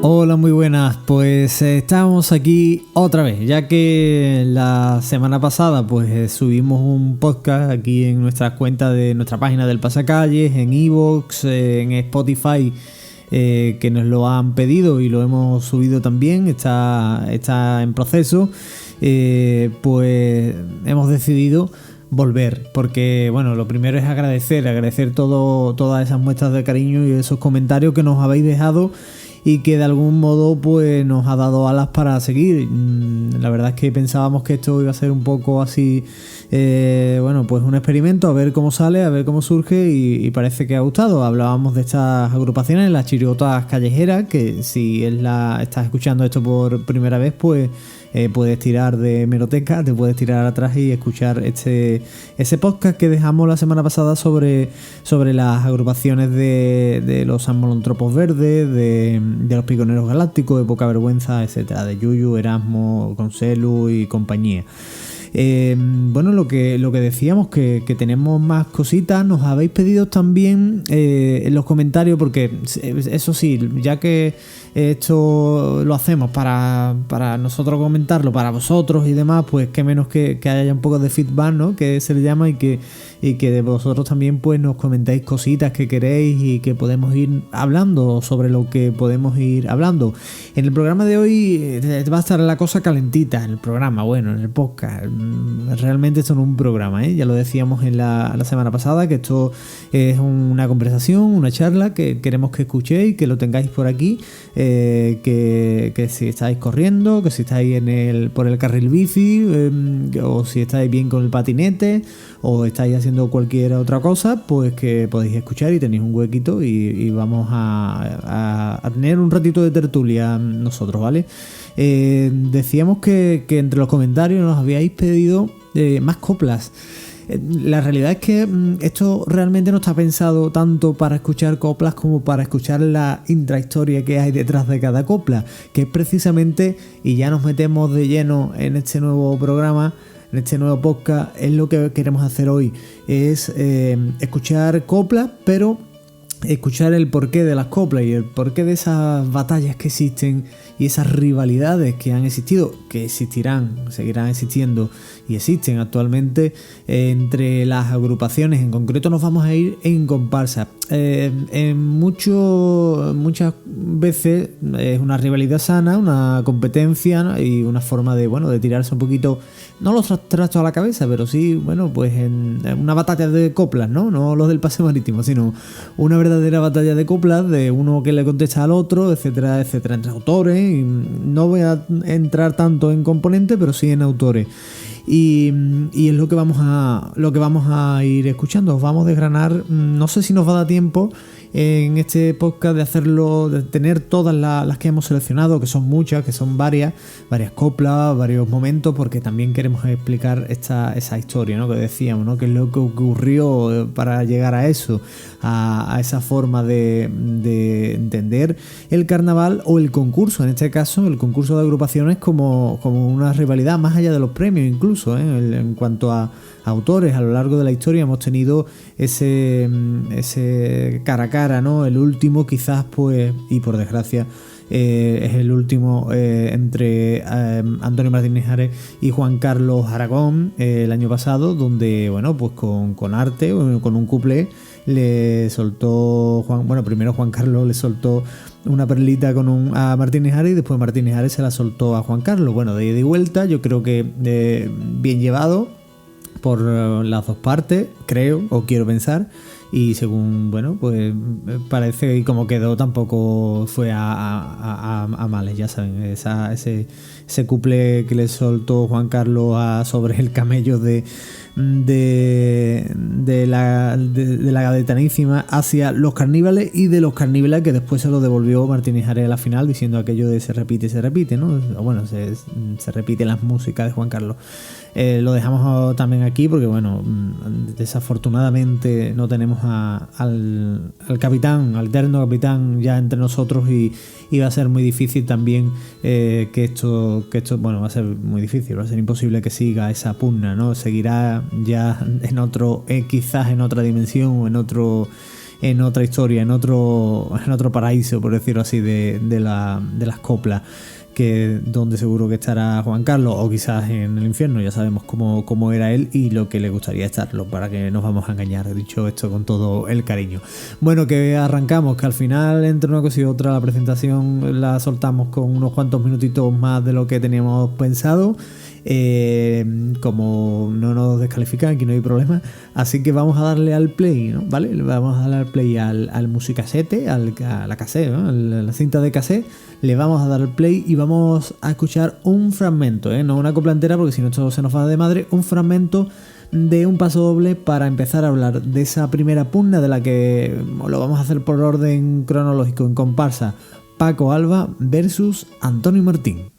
Hola, muy buenas. Pues estamos aquí otra vez, ya que la semana pasada pues subimos un podcast aquí en nuestra cuenta de nuestra página del Pasacalles, en iVoox, en Spotify, que nos lo han pedido y lo hemos subido también, está en proceso. Pues hemos decidido volver, porque bueno, lo primero es agradecer todas esas muestras de cariño y esos comentarios que nos habéis dejado y que de algún modo pues nos ha dado alas para seguir. La verdad es que pensábamos que esto iba a ser un poco así, bueno, pues un experimento, a ver cómo sale, a ver cómo surge, y parece que ha gustado. Hablábamos de estas agrupaciones, las chirigotas callejeras, que si estás escuchando esto por primera vez, pues puedes tirar de hemeroteca, te puedes tirar atrás y escuchar ese podcast que dejamos la semana pasada sobre las agrupaciones de los amolontropos verdes, de los piconeros galácticos, de Poca Vergüenza, etcétera, de Yuyu, Erasmo, Conselu y compañía. Bueno, lo que decíamos, que tenemos más cositas. Nos habéis pedido también en los comentarios, porque eso sí, ya que esto lo hacemos para nosotros comentarlo, para vosotros y demás, pues qué menos que haya un poco de feedback, ¿no? Que se le llama, y que de vosotros también pues nos comentáis cositas que queréis y que podemos ir hablando sobre lo que podemos ir hablando. En el programa de hoy va a estar la cosa calentita, en el programa, bueno, en el podcast. Realmente esto no es un programa, ya lo decíamos en la semana pasada, que esto es una conversación, una charla que queremos que escuchéis, que lo tengáis por aquí, que si estáis corriendo, que si estáis por el carril bici, o si estáis bien con el patinete, o estáis haciendo cualquier otra cosa, pues que podéis escuchar y tenéis un huequito y vamos a tener un ratito de tertulia nosotros, ¿vale? Decíamos que entre los comentarios nos habíais pedido más coplas. La realidad es que esto realmente no está pensado tanto para escuchar coplas como para escuchar la intrahistoria que hay detrás de cada copla, que es precisamente, y ya nos metemos de lleno en este nuevo programa, en este nuevo podcast, es lo que queremos hacer hoy, es escuchar coplas, pero escuchar el porqué de las coplas y el porqué de esas batallas que existen y esas rivalidades que han existido, que existirán, seguirán existiendo y existen actualmente entre las agrupaciones. En concreto nos vamos a ir en comparsa. Muchas veces es una rivalidad sana, una competencia y una forma de tirarse un poquito, no los trastos a la cabeza, pero sí, bueno, pues en una batalla de coplas, no los del paseo marítimo, sino una verdadera batalla de coplas, de uno que le contesta al otro, etcétera, etcétera, entre autores. Y no voy a entrar tanto en componentes, pero sí en autores. Y es lo que vamos a ir escuchando. Os vamos a desgranar, no sé si nos va a dar tiempo en este podcast de hacerlo, de tener todas las que hemos seleccionado, que son muchas, que son varias coplas, varios momentos, porque también queremos explicar esa historia, ¿no? Que decíamos, ¿no? Que es lo que ocurrió para llegar a eso, a esa forma de entender el carnaval, o el concurso, en este caso el concurso de agrupaciones, como una rivalidad más allá de los premios incluso, en cuanto a autores. A lo largo de la historia hemos tenido ese cara a cara, ¿no? El último quizás, pues, y por desgracia es el último entre Antonio Martínez Ares y Juan Carlos Aragón, el año pasado, donde, bueno, pues con arte, con un cuplé, le soltó primero Juan Carlos le soltó una perlita a Martínez Ares, y después Martínez Ares se la soltó a Juan Carlos. Bueno, de ida y vuelta, yo creo que bien llevado por las dos partes, creo, o quiero pensar, y según, bueno, pues parece que como quedó tampoco fue a males, ya saben, ese couple que le soltó Juan Carlos sobre el camello de la gaditanísima hacia los carníbales, y de los carníbales que después se lo devolvió Martínez Ares a la final, diciendo aquello de se repite, ¿no? Bueno, se repiten las músicas de Juan Carlos. Lo dejamos también aquí porque, bueno, desafortunadamente no tenemos al capitán, al eterno capitán ya entre nosotros, y va a ser muy difícil también que esto, bueno, va a ser muy difícil, va a ser imposible que siga esa pugna, ¿no? Seguirá ya en otro, quizás en otra dimensión o en en otra historia, en otro paraíso, por decirlo así, de las coplas, que donde seguro que estará Juan Carlos, o quizás en el infierno. Ya sabemos cómo era él y lo que le gustaría estarlo, para que nos vamos a engañar, dicho esto con todo el cariño. Bueno, que arrancamos, que al final entre una cosa y otra la presentación la soltamos con unos cuantos minutitos más de lo que teníamos pensado. Como no nos descalifican, aquí no hay problema, así que vamos a darle al play, ¿no? ¿Vale? Vamos a darle al play al musicasete, a la cassette, ¿no? La cinta de cassette, le vamos a dar al play y vamos a escuchar un fragmento, no una copla entera, porque si no esto se nos va de madre, un fragmento de un paso doble para empezar a hablar de esa primera pugna, de la que lo vamos a hacer por orden cronológico en comparsa: Paco Alba versus Antonio Martín.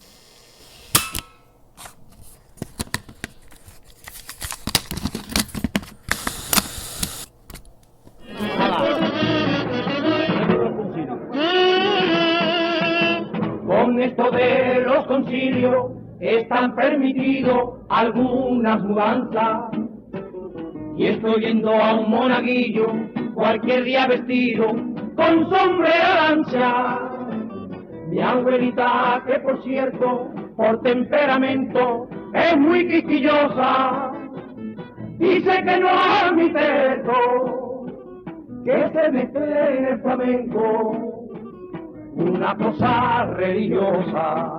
Con esto de los concilios están permitidos algunas mudanzas, y estoy yendo a un monaguillo cualquier día vestido con sombrera ancha. Mi abuelita, que por cierto por temperamento es muy quisquillosa, dice que no admite esto, que se mete en el flamenco una cosa religiosa.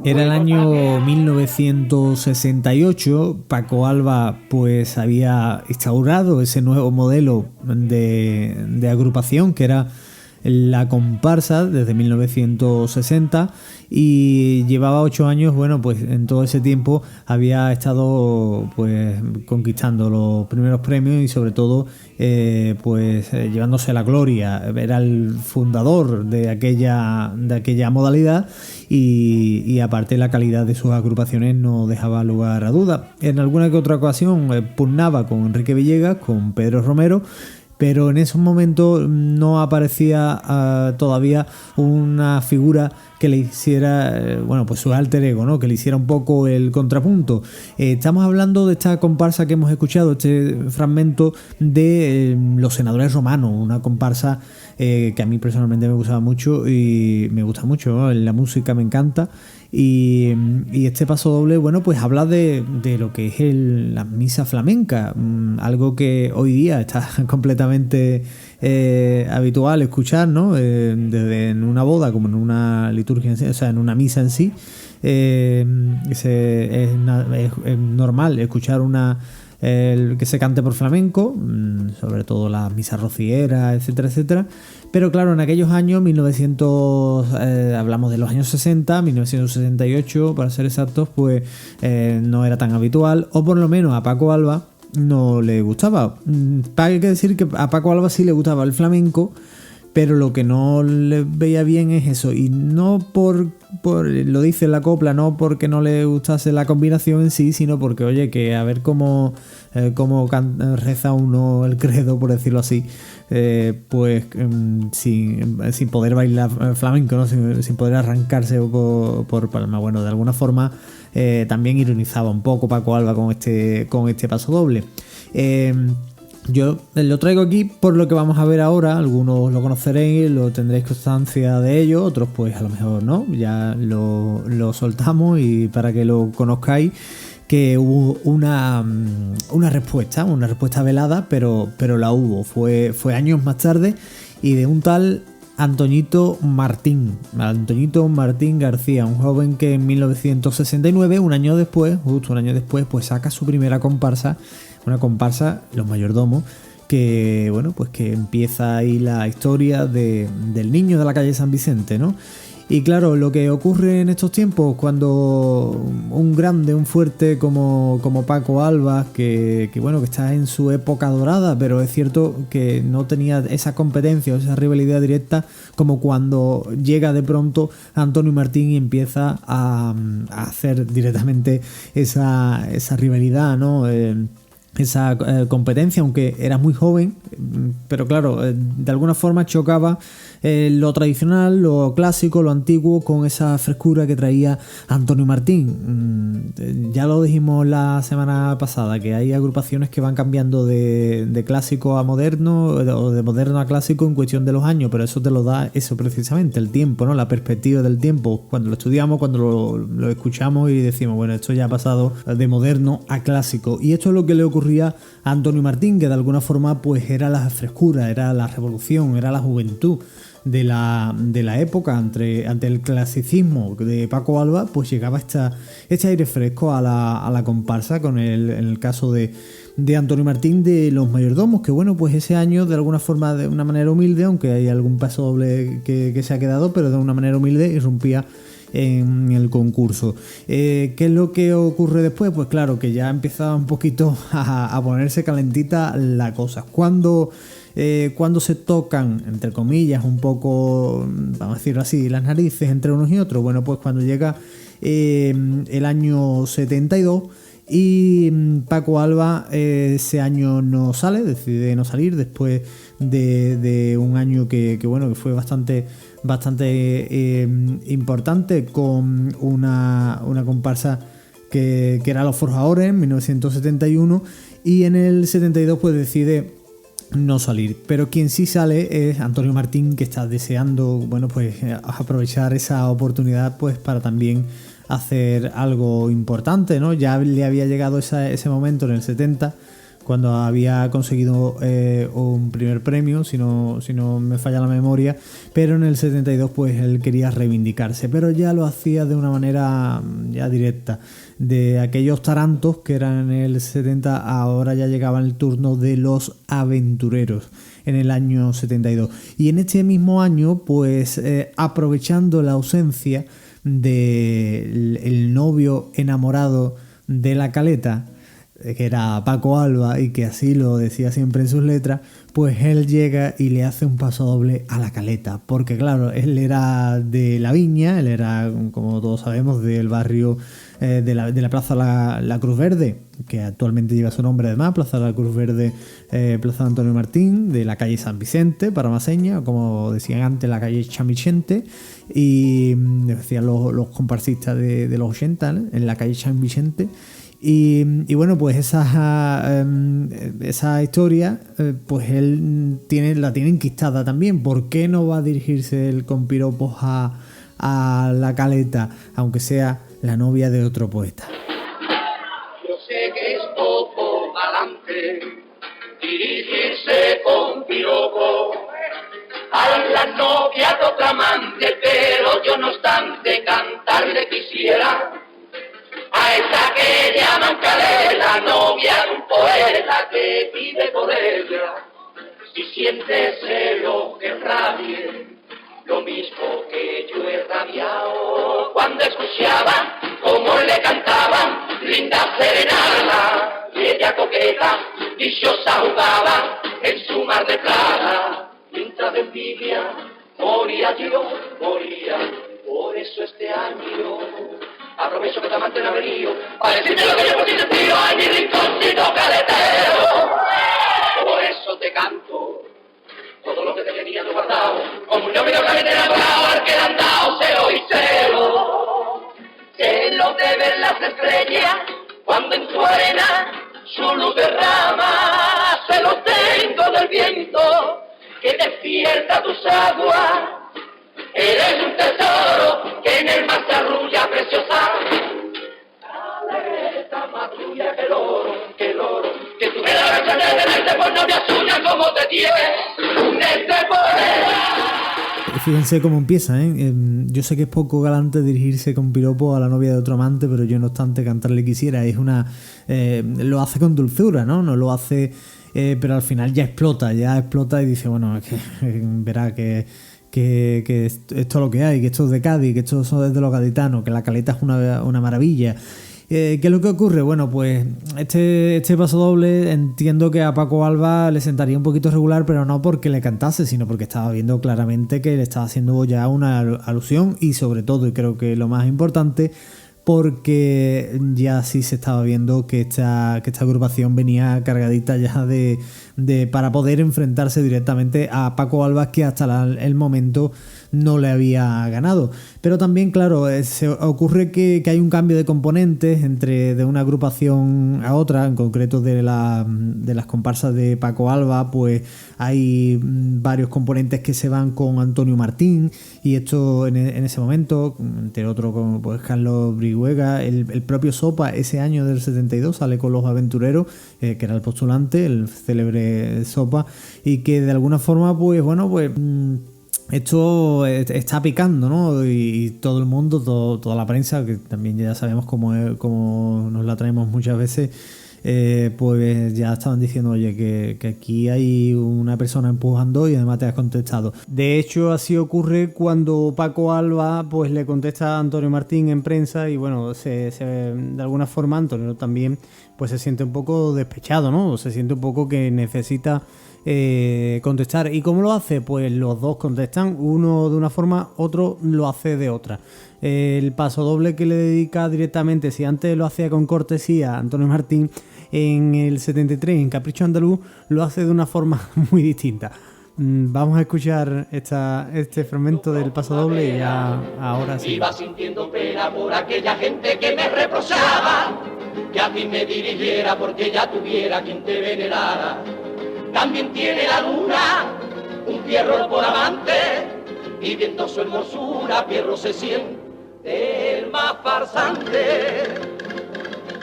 Era el año 1968, Paco Alba pues había instaurado ese nuevo modelo de agrupación, que era la comparsa, desde 1960, y llevaba 8 años. Bueno, pues en todo ese tiempo había estado pues conquistando los primeros premios y sobre todo llevándose la gloria. Era el fundador de aquella modalidad y aparte la calidad de sus agrupaciones no dejaba lugar a duda. En alguna que otra ocasión pugnaba con Enrique Villegas, con Pedro Romero, pero en esos momentos no aparecía todavía una figura que le hiciera, pues su alter ego, ¿no? Que le hiciera un poco el contrapunto. Estamos hablando de esta comparsa que hemos escuchado, este fragmento de Los Senadores Romanos, una comparsa que a mí personalmente me gustaba mucho y me gusta mucho, ¿no? La música me encanta. Y este paso doble, pues habla de lo que es la misa flamenca, algo que hoy día está completamente habitual escuchar, ¿no? Desde en una boda como en una liturgia en sí, o sea, en una misa en sí. Es normal escuchar que se cante por flamenco, sobre todo las misas rocieras, etcétera, etcétera. Pero claro, en aquellos años, hablamos de los años 60, 1968 para ser exactos, pues no era tan habitual, o por lo menos a Paco Alba no le gustaba. Hay que decir que a Paco Alba sí le gustaba el flamenco, pero lo que no le veía bien es eso, y no por lo dice la copla, no porque no le gustase la combinación en sí, sino porque, oye, que a ver cómo reza uno el credo, por decirlo así, sin poder bailar flamenco, ¿no? sin poder arrancarse por palma. Bueno, de alguna forma también ironizaba un poco Paco Alba con este paso doble. Yo lo traigo aquí por lo que vamos a ver ahora. Algunos lo conoceréis, lo tendréis constancia de ello, otros pues a lo mejor no. Ya lo soltamos y para que lo conozcáis, que hubo una respuesta velada, pero la hubo. Fue años más tarde, y de un tal Antoñito Martín García, un joven que en 1969, justo un año después, pues saca su primera comparsa, una comparsa, Los Mayordomos, que que empieza ahí la historia del niño de la calle San Vicente, ¿no? Y claro, lo que ocurre en estos tiempos, cuando un grande, un fuerte como Paco Alba, que está en su época dorada, pero es cierto que no tenía esa competencia o esa rivalidad directa, como cuando llega de pronto Antonio Martín y empieza a hacer directamente esa rivalidad, ¿no? competencia, aunque era muy joven, pero claro, de alguna forma chocaba lo tradicional, lo clásico, lo antiguo con esa frescura que traía Antonio Martín. Ya lo dijimos la semana pasada, que hay agrupaciones que van cambiando de clásico a moderno o de moderno a clásico en cuestión de los años, pero eso te lo da eso precisamente, el tiempo, ¿no? La perspectiva del tiempo, cuando lo estudiamos, cuando lo escuchamos y decimos, bueno, esto ya ha pasado de moderno a clásico. Y esto es lo que le ocurría a Antonio Martín, que de alguna forma pues era la frescura, era la revolución, era la juventud de la época. Ante el clasicismo de Paco Alba, pues llegaba este aire fresco a la comparsa, con en el caso de Antonio Martín de Los Mayordomos, que bueno, pues ese año de alguna forma, de una manera humilde, aunque hay algún paso doble que se ha quedado, pero de una manera humilde irrumpía en el concurso. ¿Qué es lo que ocurre después? Pues claro, que ya empezaba un poquito a ponerse calentita la cosa. Cuando se tocan, entre comillas, un poco, vamos a decirlo así, las narices entre unos y otros, bueno, pues cuando llega el año 72 y Paco Alba ese año no sale, decide no salir después de un año que fue bastante importante, con una comparsa que era Los Forjadores en 1971, y en el 72 pues decide no salir. Pero quien sí sale es Antonio Martín, que está deseando, bueno, pues aprovechar esa oportunidad pues para también hacer algo importante, ¿no? Ya le había llegado ese momento en el 70, cuando había conseguido un primer premio, si no me falla la memoria, pero en el 72 pues él quería reivindicarse, pero ya lo hacía de una manera ya directa. De aquellos tarantos que eran en el 70, ahora ya llegaba el turno de los aventureros en el año 72. Y en este mismo año, pues aprovechando la ausencia del novio enamorado de la Caleta, que era Paco Alba, y que así lo decía siempre en sus letras, pues él llega y le hace un paso doble a la Caleta, porque claro, él era de La Viña, él era, como todos sabemos, del barrio de la Plaza La Cruz Verde, que actualmente lleva su nombre además, Plaza La Cruz Verde, Plaza Antonio Martín, de la calle San Vicente, Paramaseña, como decían antes, la calle San Vicente, y decían los comparsistas de los 80, ¿no? En la calle San Vicente. Y bueno, pues esa historia, pues él la tiene enquistada también. ¿Por qué no va a dirigirse él con piropos a la Caleta, aunque sea la novia de otro poeta? Yo sé que es poco galante dirigirse con piropos a la novia de otra amante, pero yo no obstante cantarle quisiera a esa que llaman Caleta, novia de un poeta que vive por ella. Si siente celo, que rabie, lo mismo que yo he rabiado cuando escuchaba cómo le cantaban linda serenata, y ella coqueta, dichosa jugaba en su mar de plata. Mientras de envidia moría yo, moría, por eso este año aprovecho que te amante ha venido para decirte lo que yo por ti sentido. Ay, mi rinconcito caletero, por eso te canto todo lo que te tenía tú guardado, como un novio caletero enamorado al que le han dado celo y celo. Celo de ver las estrellas cuando en tu arena su luz derrama. Celo tengo del viento que despierta tus aguas. Eres un tesoro que en el mar se arrulla, preciosa. Caleta más tuya que el oro, que tú me la ves de tenerte por novia suya, como te tiene este poder. Fíjense cómo empieza, ¿eh? Yo sé que es poco galante dirigirse con piropo a la novia de otro amante, pero yo no obstante cantarle quisiera. Es lo hace con dulzura, ¿no? No lo hace, pero al final ya explota y dice, bueno, es que verá que esto es lo que hay, que esto es de Cádiz, que esto es de los gaditanos, que la Caleta es una maravilla. ¿Qué es lo que ocurre? Bueno, pues este paso doble entiendo que a Paco Alba le sentaría un poquito regular, pero no porque le cantase, sino porque estaba viendo claramente que le estaba haciendo ya una alusión, y sobre todo, y creo que lo más importante, porque ya sí se estaba viendo que esta agrupación venía cargadita ya para poder enfrentarse directamente a Paco Alba, que hasta el momento no le había ganado. Pero también, claro, se ocurre que hay un cambio de componentes de una agrupación a otra, en concreto de las comparsas de Paco Alba, pues hay varios componentes que se van con Antonio Martín, y esto en ese momento, entre otros como pues Carlos Brihuega, el propio Sopa ese año del 72 sale con Los Aventureros, que era el postulante, el célebre Sopa, y que de alguna forma pues bueno, pues esto está picando, ¿no? Y todo el mundo, toda la prensa, que también ya sabemos cómo nos la traemos muchas veces, pues ya estaban diciendo, oye, que aquí hay una persona empujando y además te has contestado. De hecho, así ocurre cuando Paco Alba pues le contesta a Antonio Martín en prensa, y bueno, de alguna forma Antonio también pues se siente un poco despechado, ¿no? Se siente un poco que necesita contestar. ¿Y cómo lo hace? Pues los dos contestan, uno de una forma, otro lo hace de otra. El paso doble que le dedica directamente, si antes lo hacía con cortesía Antonio Martín, en el 73 en Capricho Andaluz lo hace de una forma muy distinta. Vamos a escuchar este fragmento del paso doble y ya ahora sí. Iba sintiendo pena por aquella gente que me reprochaba que a ti me dirigiera porque ya tuviera quien te venerara. También tiene la luna un Pierro por amante, y viendo su hermosura Pierro se siente el más farsante.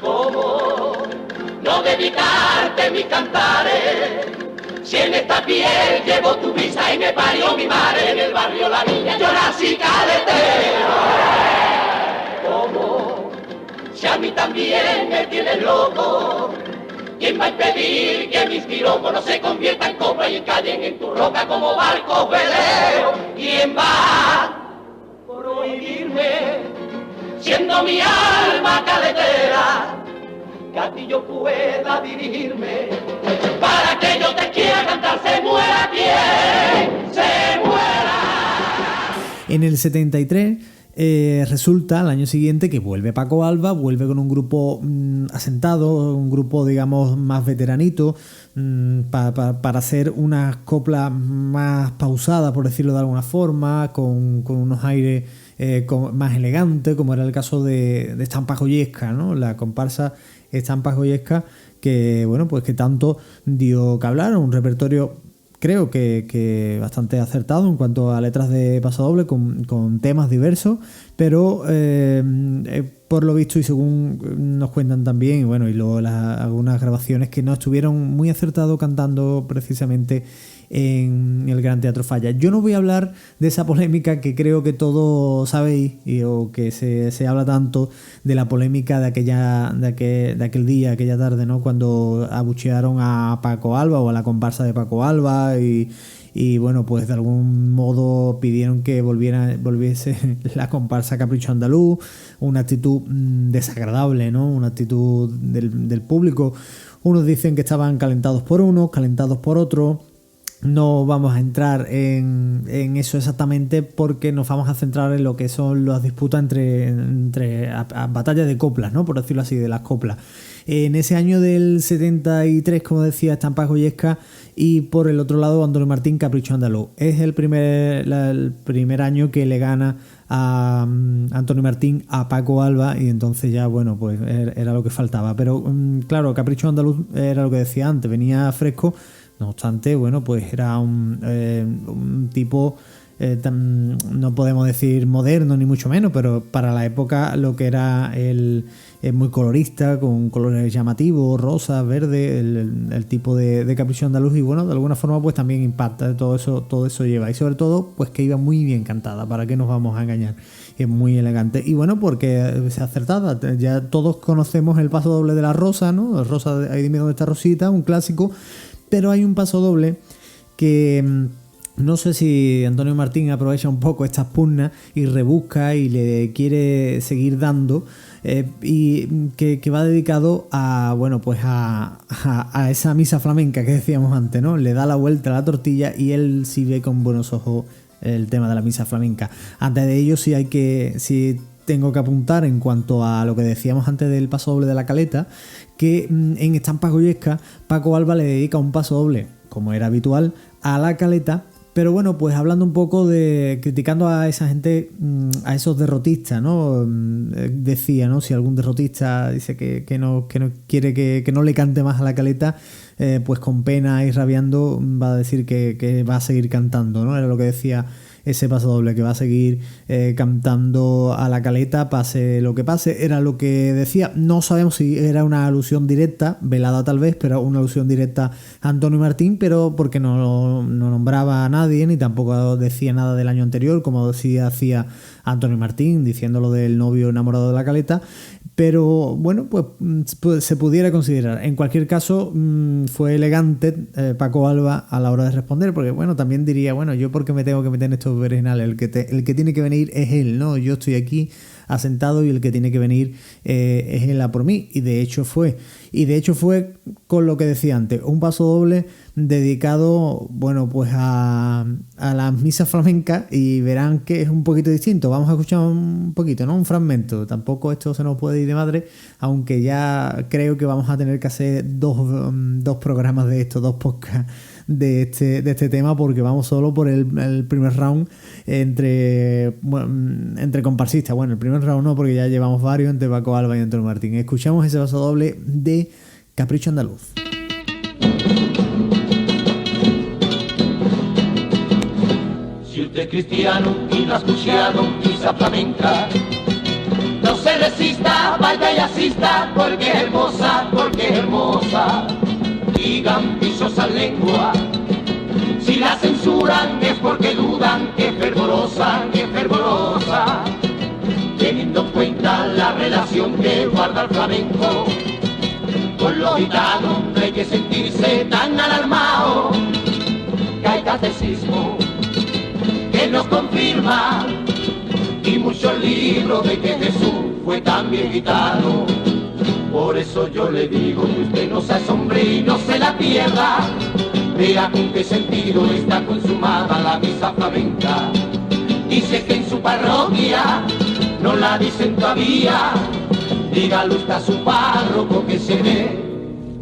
¿Cómo no dedicarte mis cantares, si en esta piel llevo tu visa y me parió mi madre en el barrio La Niña? Yo nací caletero. ¿Cómo si a mí también me tienes loco? ¿Quién va a impedir que mis piropos no se conviertan en copla y encallen en tu roca como barcos veleros? ¿Quién va a prohibirme, siendo mi alma caletera, que a ti yo pueda dirigirme? Para que yo te quiera cantar, se muera quien se muera. En el 73 resulta al año siguiente que vuelve Paco Alba, vuelve con un grupo asentado, un grupo digamos más veteranito, para hacer unas coplas más pausadas, por decirlo de alguna forma, con unos aires más elegantes, como era el caso de Estampa Joyesca, ¿no? La comparsa Estampa Joyesca, que bueno, pues que tanto dio que hablar, un repertorio creo que bastante acertado en cuanto a letras de pasodoble, con temas diversos, pero por lo visto, y según nos cuentan también, y bueno, y luego algunas grabaciones que no estuvieron muy acertados cantando precisamente en el Gran Teatro Falla. Yo no voy a hablar de esa polémica que creo que todos sabéis, o que se habla tanto de la polémica de aquel día, aquella tarde, ¿no? Cuando abuchearon a Paco Alba o a la comparsa de Paco Alba, y bueno, pues de algún modo pidieron que volviese la comparsa Capricho Andaluz, una actitud desagradable, ¿no? Una actitud del público. Unos dicen que estaban calentados por unos, calentados por otros. No vamos a entrar en eso exactamente, porque nos vamos a centrar en lo que son las disputas entre batallas de coplas, ¿no? Por decirlo así, de las coplas. En ese año del 73, como decía, Estampa Joyesca, y por el otro lado Antonio Martín, Capricho Andaluz. Es el primer año que le gana a Antonio Martín a Paco Alba, y entonces ya, bueno, pues era lo que faltaba. Pero claro, Capricho Andaluz era lo que decía antes, venía fresco. No obstante, bueno, pues era un tipo, no podemos decir moderno ni mucho menos, pero para la época lo que era muy colorista, con colores llamativos, rosa, verde, el tipo de Capricho Andaluz, y bueno, de alguna forma pues también impacta, todo eso lleva, y sobre todo pues que iba muy bien cantada, para qué nos vamos a engañar, es muy elegante, y bueno, porque se acertada, ya todos conocemos el paso doble de la Rosa, ¿no? Rosa, ahí dime dónde está Rosita, un clásico. Pero hay un paso doble que no sé si Antonio Martín aprovecha un poco estas pugnas y rebusca y le quiere seguir dando, y que va dedicado a, bueno, pues a esa misa flamenca que decíamos antes, ¿no? Le da la vuelta a la tortilla y él sí ve con buenos ojos el tema de la misa flamenca. Antes de ello sí tengo que apuntar en cuanto a lo que decíamos antes del paso doble de la caleta, que en Estampas Goyescas Paco Alba le dedica un paso doble, como era habitual, a la caleta. Pero bueno, pues hablando un poco de criticando a esa gente, a esos derrotistas, ¿no? Decía, ¿no? Si algún derrotista dice que no quiere que no le cante más a la caleta, pues con pena y rabiando va a decir que va a seguir cantando, ¿no? Era lo que decía ese paso doble, que va a seguir cantando a la caleta pase lo que pase, era lo que decía. No sabemos si era una alusión directa, velada tal vez, pero una alusión directa a Antonio Martín, pero porque no nombraba a nadie ni tampoco decía nada del año anterior, como sí hacía Antonio Martín, diciendo lo del novio enamorado de la caleta. Pero bueno, pues se pudiera considerar. En cualquier caso, fue elegante Paco Alba a la hora de responder, porque bueno, también diría, bueno, yo porque me tengo que meter en estos berenjenales, el que tiene que venir es él, ¿no? Yo estoy aquí asentado y el que tiene que venir es él a por mí. Y de hecho fue con lo que decía antes, un paso doble dedicado, bueno, pues a las misas flamencas, y verán que es un poquito distinto. Vamos a escuchar un poquito, ¿no? Un fragmento. Tampoco esto se nos puede ir de madre, aunque ya creo que vamos a tener que hacer dos programas de esto, dos podcasts de este tema, porque vamos solo por el primer round entre comparsistas. Bueno, el primer round no, porque ya llevamos varios entre Paco Alba y Antonio Martín. Escuchamos ese paso doble de Capricho Andaluz. Si usted es cristiano y no ha escuchado misa flamenca, no se resista, vaya y asista, porque es hermosa, digan dichosas lenguas. Si la censuran es porque dudan que es fervorosa, teniendo en cuenta la relación que guarda el flamenco con los gitanos. No hay que sentirse tan alarmado, que hay catecismo que nos confirma, y muchos libros de que Jesús fue también gitano. Por eso yo le digo que usted no se asombre y no se la pierda, vea con qué sentido está consumada la misa flamenca. Dice que en su parroquia no la dicen todavía, dígalo usted a su párroco que se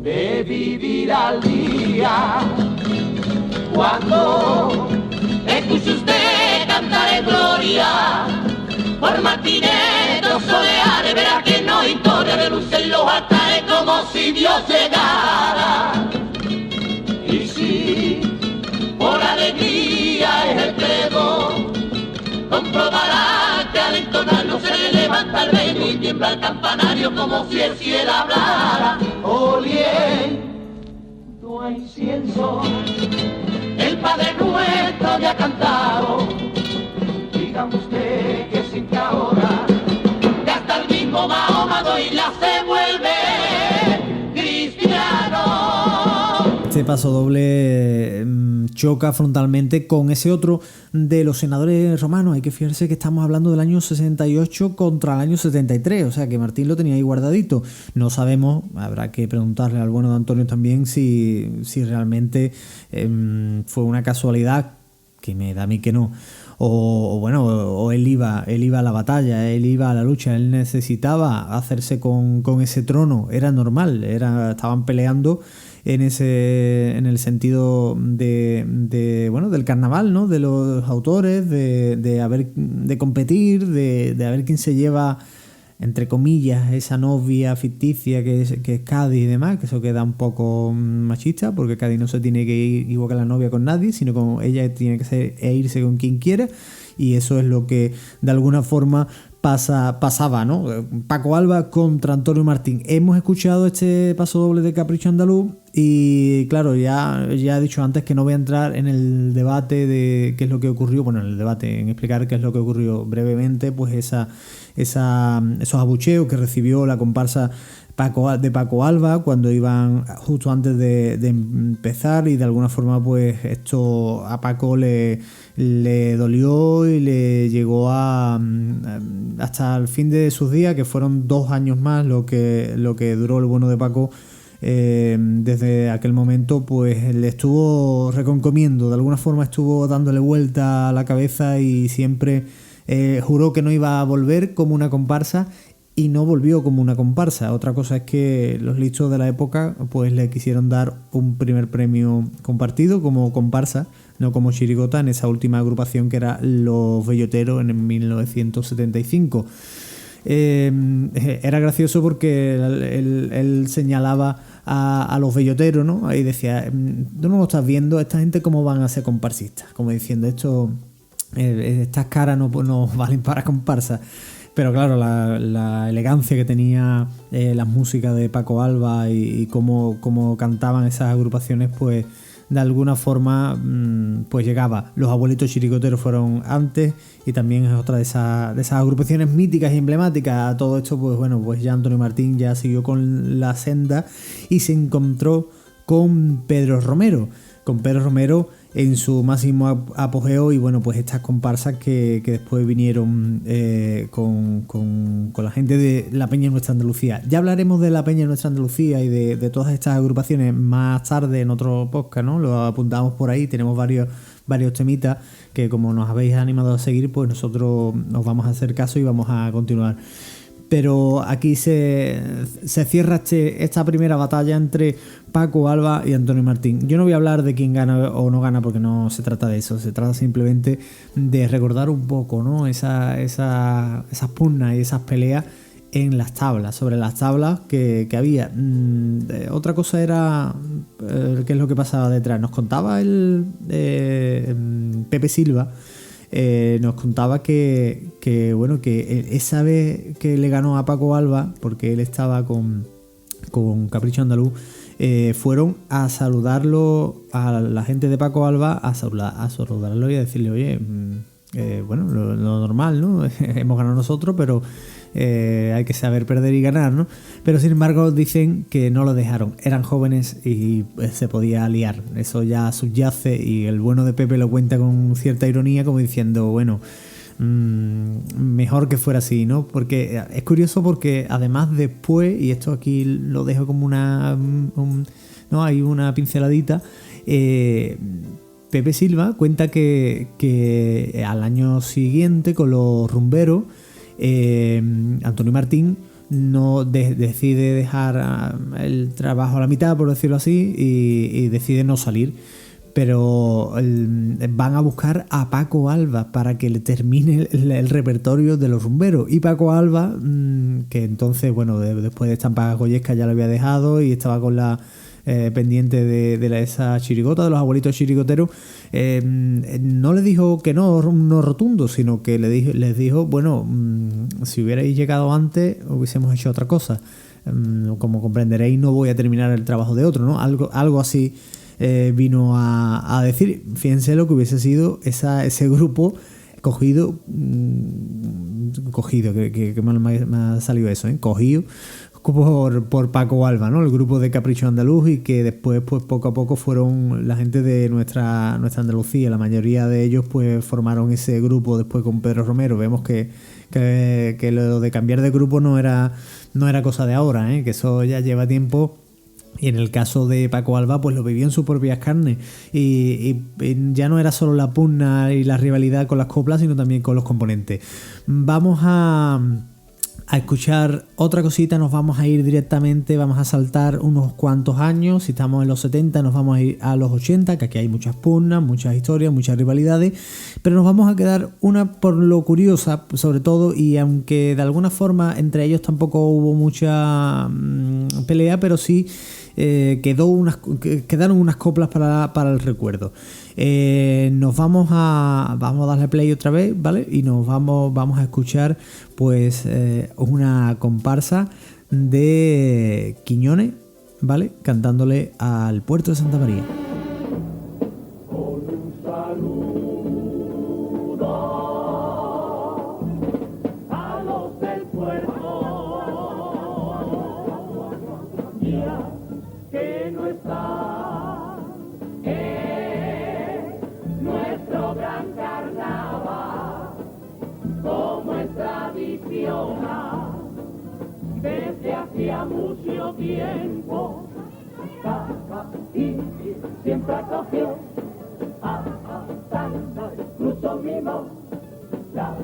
debe vivir al día. Cuando escuche usted cantar en gloria por Martineto Soleares, verá que no hay historia de luz en los altares como si Dios llegara. Y si por alegría es el credo, comprobará que al entonarlo se le levanta el velo y tiembla el campanario como si el cielo hablara. Oliendo a incienso, el Padre Nuestro ya ha cantado. Dígame usted que sin que ahora, que hasta el mismo Mahoma Doila se vuelve cristiano. Este paso doble choca frontalmente con ese otro de los senadores romanos. Hay que fijarse que estamos hablando del año 68 contra el año 73, o sea que Martín lo tenía ahí guardadito. No sabemos, habrá que preguntarle al bueno de Antonio también si realmente fue una casualidad, que me da a mí que no. O él iba a la batalla, él iba a la lucha, él necesitaba hacerse con ese trono, era normal, estaban peleando en el sentido del carnaval, ¿no? De los autores, de competir, de ver quién se lleva, entre comillas, esa novia ficticia que es Cádiz y demás, que eso queda un poco machista, porque Cádiz no se tiene que ir igual que la novia con nadie, sino con ella tiene que ser irse con quien quiera, y eso es lo que de alguna forma pasaba, ¿no? Paco Alba contra Antonio Martín. Hemos escuchado este paso doble de Capricho Andaluz y claro, ya he dicho antes que no voy a entrar en el debate de qué es lo que ocurrió, bueno, en el debate, en explicar qué es lo que ocurrió brevemente, pues esos abucheos que recibió la comparsa de Paco Alba cuando iban justo antes de empezar, y de alguna forma pues esto a Paco le dolió y le llegó hasta el fin de sus días, que fueron 2 años más lo que duró el bueno de Paco. Desde aquel momento pues le estuvo reconcomiendo, de alguna forma estuvo dándole vuelta a la cabeza y siempre juró que no iba a volver como una comparsa y no volvió como una comparsa. Otra cosa es que los listos de la época pues le quisieron dar un primer premio compartido como comparsa, no como chirigota, en esa última agrupación que era Los Belloteros en 1975. Era gracioso porque él señalaba a los belloteros, ¿no? Ahí decía, tú no lo estás viendo, esta gente cómo van a ser comparsistas, como diciendo, estas caras no valen para comparsa. Pero claro, la elegancia que tenía las músicas de Paco Alba y cómo cantaban esas agrupaciones, pues de alguna forma pues llegaba. Los Abuelitos Chirigoteros fueron antes y también es otra de esas agrupaciones míticas y emblemáticas. A todo esto, pues bueno, pues ya Antonio Martín ya siguió con la senda y se encontró con Pedro Romero. Con Pedro Romero en su máximo apogeo y bueno, pues estas comparsas que después vinieron con la gente de la Peña Nuestra Andalucía. Ya hablaremos de la Peña Nuestra Andalucía y de todas estas agrupaciones más tarde en otro podcast, ¿no? Lo apuntamos por ahí, tenemos varios temitas que como nos habéis animado a seguir, pues nosotros nos vamos a hacer caso y vamos a continuar. Pero aquí se cierra esta primera batalla entre Paco Alba y Antonio Martín. Yo no voy a hablar de quién gana o no gana porque no se trata de eso. Se trata simplemente de recordar un poco, ¿no? esas pugnas y esas peleas en las tablas, sobre las tablas que había. Otra cosa era qué es lo que pasaba detrás. Nos contaba el Pepe Silva. Nos contaba que esa vez que le ganó a Paco Alba, porque él estaba con Capricho Andaluz, fueron a saludarlo a la gente de Paco Alba, a saludarlo y a decirle, oye, lo normal, ¿no? Hemos ganado nosotros, pero hay que saber perder y ganar, ¿no? Pero sin embargo dicen que no lo dejaron, eran jóvenes y se podía liar. Eso ya subyace y el bueno de Pepe lo cuenta con cierta ironía, como diciendo, bueno, mejor que fuera así, ¿no? Porque es curioso porque además después, y esto aquí lo dejo como hay una pinceladita, Pepe Silva cuenta que al año siguiente con los rumberos Antonio Martín no decide dejar el trabajo a la mitad, por decirlo así, y decide no salir, pero van a buscar a Paco Alba para que le termine el repertorio de los rumberos. Y Paco Alba, que entonces, bueno, después de Estampas Goyescas ya lo había dejado y estaba con la pendiente de esa chirigota, de los Abuelitos Chirigoteros, no le dijo que no rotundo, sino que les dijo, bueno, si hubierais llegado antes hubiésemos hecho otra cosa. Como comprenderéis, no voy a terminar el trabajo de otro, ¿no? Algo así vino a decir. Fíjense lo que hubiese sido ese grupo cogido, que mal me ha salido eso, cogido por Paco Alba, ¿no? El grupo de Capricho Andaluz, y que después pues poco a poco fueron la gente de nuestra Andalucía. La mayoría de ellos pues formaron ese grupo después con Pedro Romero. Vemos que lo de cambiar de grupo no era cosa de ahora, que eso ya lleva tiempo. Y en el caso de Paco Alba, pues lo vivió en sus propias carnes. Y ya no era solo la pugna y la rivalidad con las coplas, sino también con los componentes. Vamos a escuchar otra cosita, nos vamos a ir directamente, vamos a saltar unos cuantos años. Si estamos en los 70, nos vamos a ir a los 80, que aquí hay muchas pugnas, muchas historias, muchas rivalidades, pero nos vamos a quedar una por lo curiosa, sobre todo, y aunque de alguna forma entre ellos tampoco hubo mucha pelea, pero sí quedaron unas coplas para el recuerdo. Vamos a darle play otra vez, ¿vale? Y vamos a escuchar pues una comparsa de Quiñones, ¿vale? Cantándole al puerto de Santa María. Con un saludo a los del puerto, ya que no está en nuestro gran carnaval, como es tradicional desde hacía mucho tiempo. Y siempre acogió a Santa Cruz mismo, la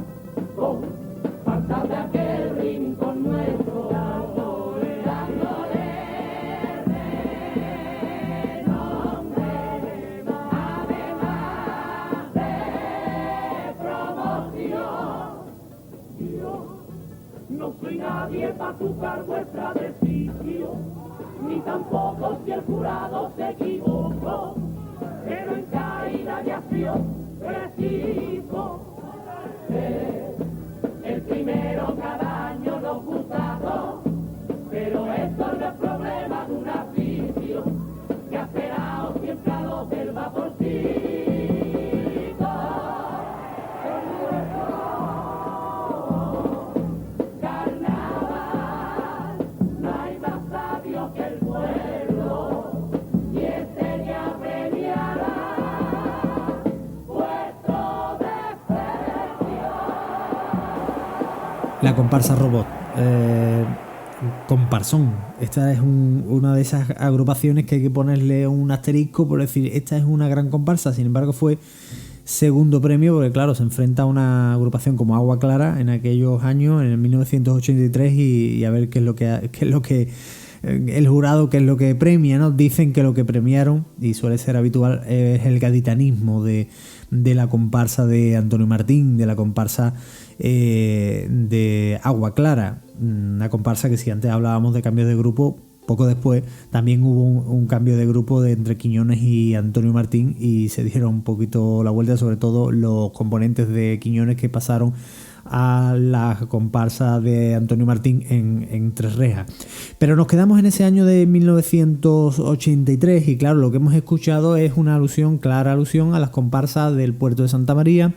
No soy nadie para juzgar vuestra decisión, ni tampoco si el jurado se equivocó, pero en caída de acción preciso el primero cada año nos gusta dos, pero esto no es problema de una afición que ha esperado siempre a los del vaporcito. Carnaval, no hay más sabio que el pueblo, y este ya premiará vuestro desprecio. La comparsa Robot. Comparsón. Esta es una de esas agrupaciones que hay que ponerle un asterisco por decir, esta es una gran comparsa. Sin embargo, fue segundo premio porque, claro, se enfrenta a una agrupación como Agua Clara en aquellos años, en el 1983, y a ver qué es lo que el jurado, qué es lo que premia, ¿no? Dicen que lo que premiaron, y suele ser habitual, es el gaditanismo de la comparsa de Antonio Martín, de la comparsa de Agua Clara. Una comparsa que, si antes hablábamos de cambios de grupo, poco después también hubo un cambio de grupo entre Quiñones y Antonio Martín, y se dieron un poquito la vuelta, sobre todo los componentes de Quiñones que pasaron a la comparsa de Antonio Martín en Tres Rejas. Pero nos quedamos en ese año de 1983 y, claro, lo que hemos escuchado es una clara alusión a las comparsas del puerto de Santa María,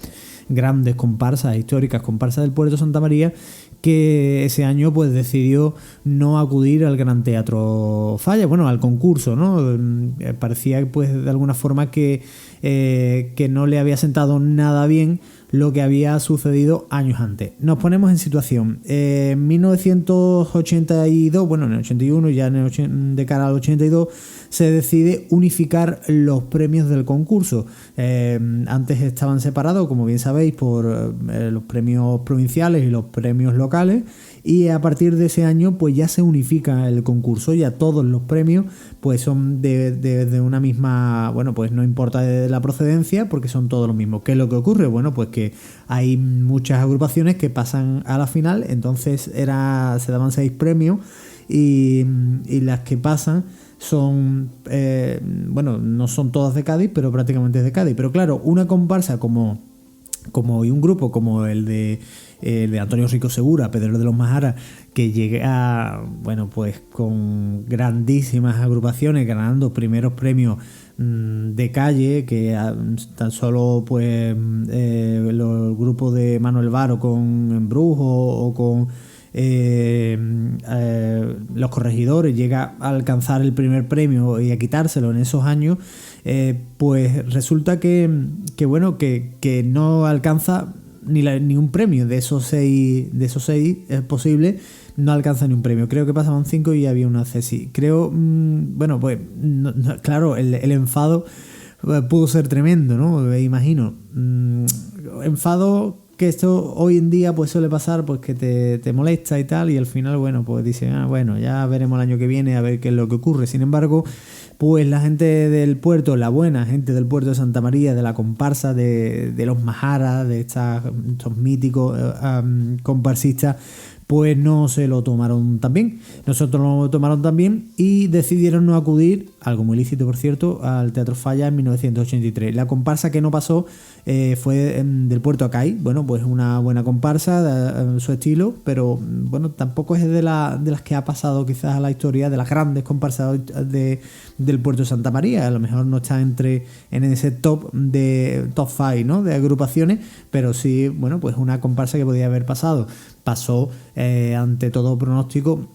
grandes comparsas históricas, comparsas del puerto de Santa María, que ese año pues decidió no acudir al Gran Teatro Falla, bueno, al concurso, ¿no? Parecía pues de alguna forma que no le había sentado nada bien lo que había sucedido años antes. Nos ponemos en situación. En 1982, bueno, en el 81, ya de cara al 82, se decide unificar los premios del concurso. Antes estaban separados, como bien sabéis, por los premios provinciales y los premios locales, y a partir de ese año pues ya se unifica el concurso, ya todos los premios pues son de una misma, bueno, pues no importa de la procedencia porque son todos los mismos. ¿Qué es lo que ocurre? Bueno, pues que hay muchas agrupaciones que pasan a la final, entonces se daban 6 premios y las que pasan son, bueno, no son todas de Cádiz, pero prácticamente es de Cádiz. Pero claro, una comparsa y un grupo como el de Antonio Rico Segura, Pedro de los Majaras, que llega, bueno, pues con grandísimas agrupaciones, ganando primeros premios de calle, que tan solo pues los grupos de Manuel Varo con Embrujo o con Los Corregidores llega a alcanzar el primer premio y a quitárselo en esos años, pues resulta que no alcanza ni un premio de esos seis es posible, no alcanza ni un premio. Creo que pasaban 5 y había una cesi. Creo, bueno, pues claro, el enfado pudo ser tremendo, ¿no? Imagino. Enfado que esto hoy en día pues suele pasar, pues que te molesta y tal, y al final, bueno, pues dicen, bueno, ya veremos el año que viene a ver qué es lo que ocurre. Sin embargo, pues la gente del puerto, la buena gente del puerto de Santa María, de la comparsa de los Majaras, de estos míticos comparsistas, pues no se lo tomaron tan bien. Nosotros lo tomaron tan bien y decidieron no acudir, algo muy lícito por cierto, al Teatro Falla en 1983. La comparsa que no pasó fue del Puerto Acay. Bueno, pues una buena comparsa en su estilo, pero bueno, tampoco es de las que ha pasado quizás a la historia de las grandes comparsas del Puerto de Santa María. A lo mejor no está en ese top 5, ¿no?, de agrupaciones, pero sí, bueno, pues una comparsa que podía haber pasado. Pasó ante todo pronóstico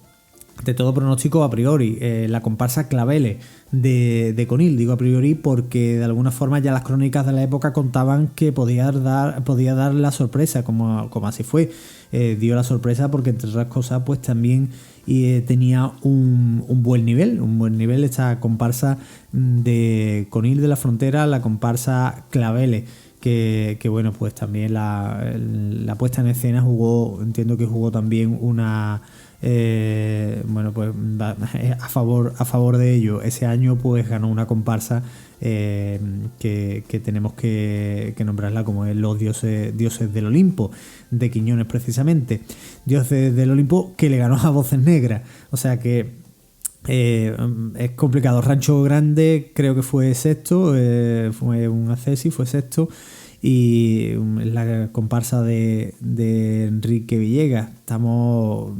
a priori, la comparsa Claveles de Conil. Digo a priori porque de alguna forma ya las crónicas de la época contaban que podía dar la sorpresa, como así fue. Dio la sorpresa porque, entre otras cosas, pues también tenía un buen nivel esta comparsa de Conil de la Frontera, la comparsa Claveles. Que bueno, pues también la puesta en escena entiendo que jugó también una bueno, pues a favor de ello. Ese año pues ganó una comparsa que tenemos que nombrarla como es Los Dioses del Olimpo, de Quiñones precisamente. Dioses del Olimpo, que le ganó a Voces Negras. O sea que es complicado. Rancho Grande creo que fue sexto, fue un accesi, fue sexto. Y la comparsa de Enrique Villegas. Estamos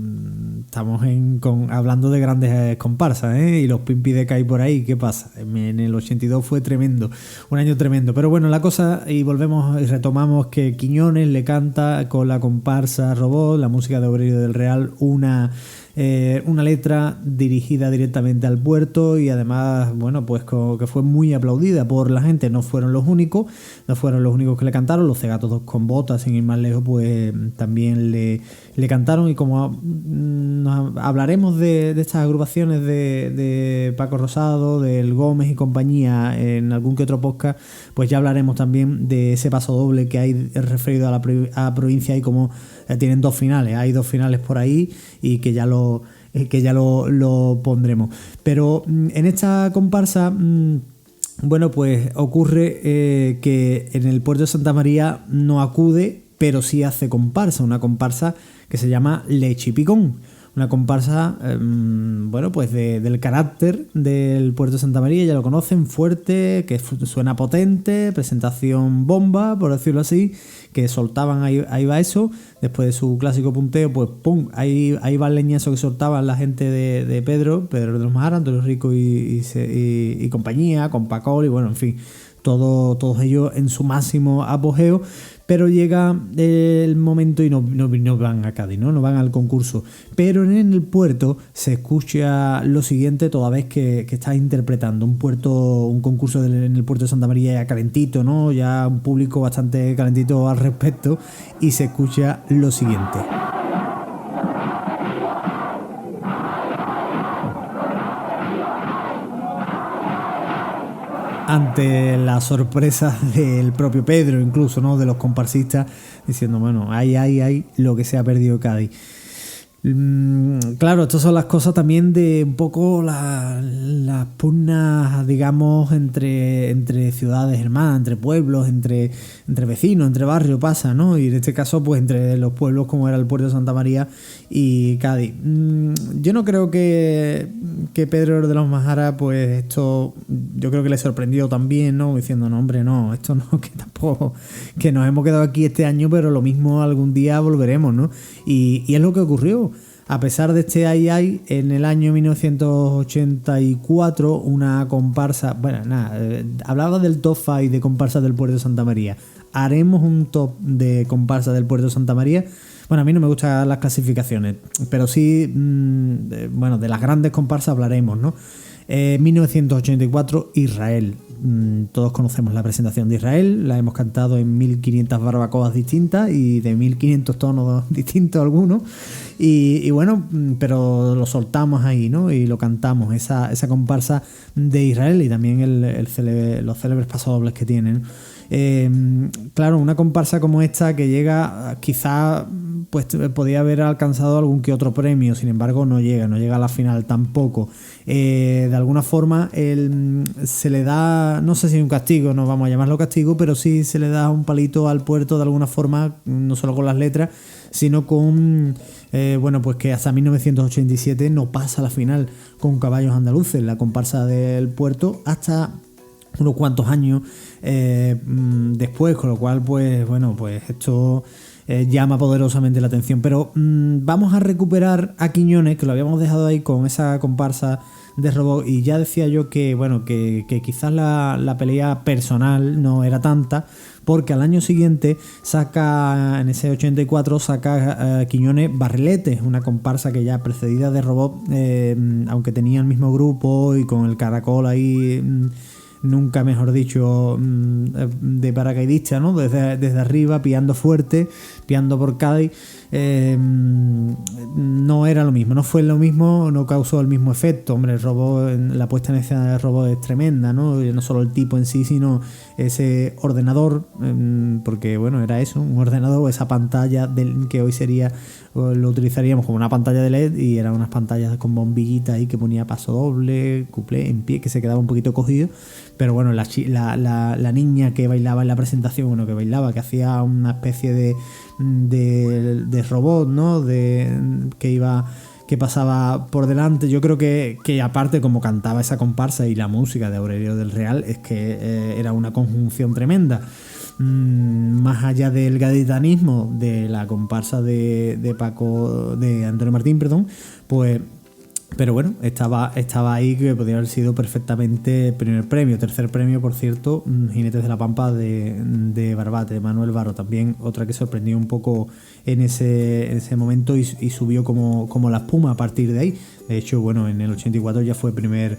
hablando de grandes comparsas, y los Pimpi de Cai por ahí. ¿Qué pasa? En el 82 fue tremendo, un año tremendo. Pero bueno, la cosa, y volvemos y retomamos que Quiñones le canta con la comparsa Robot, la música de Obrero del Real, una letra dirigida directamente al puerto, y además, bueno, pues que fue muy aplaudida por la gente. No fueron los únicos que le cantaron. Los Cegatos con Botas, sin ir más lejos, pues también le cantaron. Y como hablaremos de estas agrupaciones de Paco Rosado, del Gómez y compañía en algún que otro podcast, pues ya hablaremos también de ese paso doble que hay referido a la provincia, y como tienen hay dos finales por ahí, y que ya lo pondremos. Pero en esta comparsa, bueno, pues ocurre que en el puerto de Santa María no acude, pero sí hace comparsa, una comparsa que se llama Leche y Picón. Una comparsa, bueno, pues del carácter del puerto de Santa María, ya lo conocen, fuerte, que suena potente, presentación bomba, por decirlo así, que soltaban, ahí va eso, después de su clásico punteo, pues pum, ahí va el leñazo que soltaban la gente de Pedro de los Majara, Antonio Rico y compañía, con Pacol, y bueno, en fin, todos ellos en su máximo apogeo. Pero llega el momento y no van a Cádiz, no van al concurso. Pero en el puerto se escucha lo siguiente, toda vez que está interpretando un concurso en el puerto de Santa María ya calentito, ¿no? Ya un público bastante calentito al respecto, y se escucha lo siguiente. Ante la sorpresa del propio Pedro, incluso, ¿no? De los comparsistas, diciendo, bueno, hay lo que se ha perdido Cádiz. Claro, estas son las cosas también de un poco las pugnas, digamos, entre ciudades hermanas, entre pueblos, entre vecinos, entre barrios, pasa, ¿no? Y en este caso, pues entre los pueblos como era el puerto de Santa María y Cádiz. Yo no creo que Pedro de los Majara, pues esto, yo creo que le sorprendió también, ¿no? Diciendo, no, hombre, no, esto no, que tampoco, que nos hemos quedado aquí este año, pero lo mismo algún día volveremos, ¿no? Y es lo que ocurrió. A pesar de este ay, en el año 1984, una comparsa, bueno, hablaba del top 5 de comparsas del puerto de Santa María. Haremos un top de comparsas del puerto de Santa María. Bueno, a mí no me gustan las clasificaciones, pero sí, bueno, de las grandes comparsas hablaremos, ¿no? 1984, Israel. Todos conocemos la presentación de Israel, la hemos cantado en 1500 barbacoas distintas y de 1500 tonos distintos algunos, y bueno, pero lo soltamos ahí, ¿no? Y lo cantamos, esa comparsa de Israel, y también los célebres pasodobles que tienen. Claro, una comparsa como esta que llega, quizá pues podía haber alcanzado algún que otro premio, sin embargo no llega a la final tampoco. De alguna forma se le da, no sé si un castigo, no vamos a llamarlo castigo, pero sí se le da un palito al puerto de alguna forma, no solo con las letras, sino con bueno, pues que hasta 1987 no pasa a la final con Caballos Andaluces, la comparsa del puerto, hasta unos cuantos años después, con lo cual, pues bueno, pues esto llama poderosamente la atención. Pero vamos a recuperar a Quiñones, que lo habíamos dejado ahí con esa comparsa de Robot, y ya decía yo que bueno, que quizás la pelea personal no era tanta, porque al año siguiente saca, en ese 84, saca Quiñones Barriletes, una comparsa que ya precedida de Robot, aunque tenía el mismo grupo y con el caracol ahí, nunca mejor dicho, de paracaidista, ¿no? Desde arriba, pillando fuerte, espiando por Cádiz, no era lo mismo, no fue lo mismo, no causó el mismo efecto. Hombre, el robot, la puesta en escena del robot es tremenda, ¿no? Y no solo el tipo en sí, sino ese ordenador, porque bueno, era eso, un ordenador, esa pantalla que hoy sería, lo utilizaríamos como una pantalla de LED, y eran unas pantallas con bombillitas ahí que ponía paso doble, cuplé, en pie, que se quedaba un poquito cogido. Pero bueno, la niña que bailaba en la presentación, bueno, que hacía una especie de robot, ¿no? Que pasaba por delante. Yo creo que aparte, como cantaba esa comparsa y la música de Aurelio del Real, es que era una conjunción tremenda. Más allá del gaditanismo de la comparsa de Antonio Martín, perdón, pues, pero bueno, estaba ahí, que podría haber sido perfectamente primer premio. Tercer premio, por cierto, Jinetes de la Pampa de Barbate, de Manuel Baro, también otra que sorprendió un poco en ese momento y subió como la espuma a partir de ahí. De hecho, bueno, en el 84 ya fue primer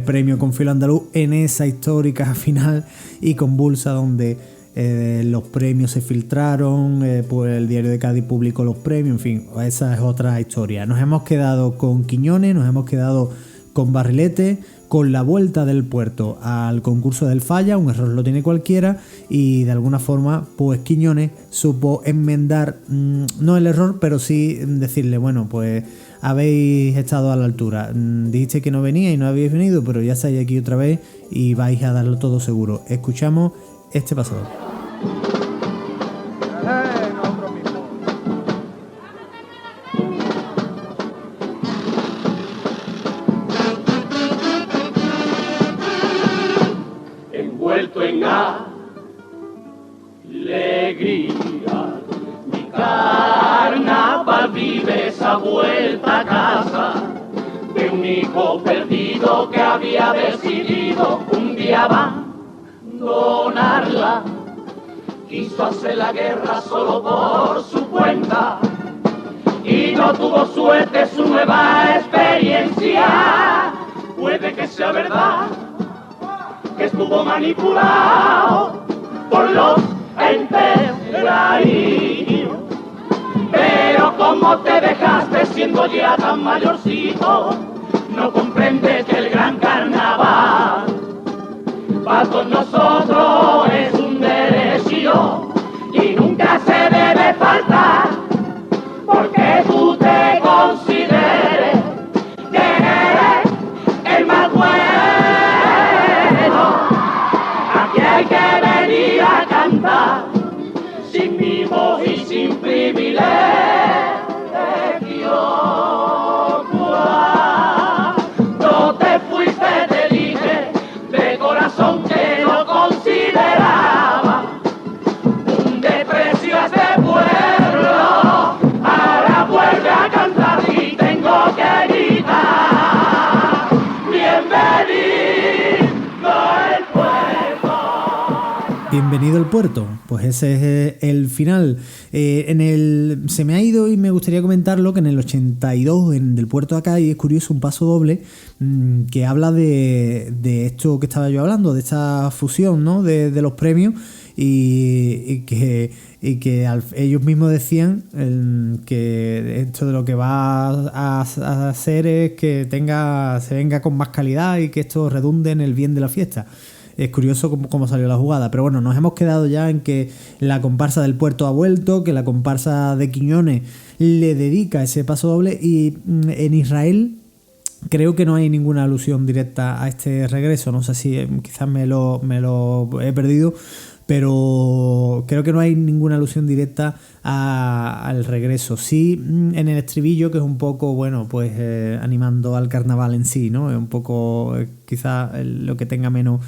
premio con Filo Andaluz en esa histórica final y convulsa, donde los premios se filtraron, pues el Diario de Cádiz publicó los premios, en fin, esa es otra historia. Nos hemos quedado con Quiñones, nos hemos quedado con Barrilete, con la vuelta del Puerto al concurso del Falla, un error lo tiene cualquiera, y de alguna forma pues Quiñones supo enmendar, no el error, pero sí decirle, bueno, pues habéis estado a la altura, dijiste que no venía y no habéis venido, pero ya estáis aquí otra vez y vais a darlo todo seguro. Escuchamos este pasador. Envuelto en alegría, mi carnaval vive esa vuelta a casa de un hijo perdido que había decidido un día abandonarla. Quiso hacer la guerra solo por su cuenta y no tuvo suerte su nueva experiencia. Puede que sea verdad que estuvo manipulado por los enterraídos, pero como te dejaste siendo ya tan mayorcito, no comprendes que el gran carnaval para todos nosotros es un derecho y nunca se debe faltar, porque tú te consideres que eres el más bueno. Aquí hay que venir a cantar sin mimos y sin privilegio. Cuando te fuiste te dije de corazón que no consideraba un desprecio a este pueblo. Ahora vuelve a cantar y tengo que gritar: bienvenido al puerto. Bienvenido al puerto. Pues ese es el final. Se me ha ido y me gustaría comentarlo, que en el 82, en Del Puerto a Cádiz, es curioso, un paso doble que habla de esto que estaba yo hablando, de esta fusión, ¿no? de los premios, y que ellos mismos decían que esto de lo que va a hacer es que se venga con más calidad y que esto redunde en el bien de la fiesta. Es curioso cómo salió la jugada, pero bueno, nos hemos quedado ya en que la comparsa del Puerto ha vuelto, que la comparsa de Quiñones le dedica ese paso doble, y en Israel creo que no hay ninguna alusión directa a este regreso. No sé si quizás me lo he perdido, pero creo que no hay ninguna alusión directa al regreso. Sí, en el estribillo, que es un poco, bueno, pues animando al carnaval en sí, ¿no? Es un poco quizás lo que tenga menos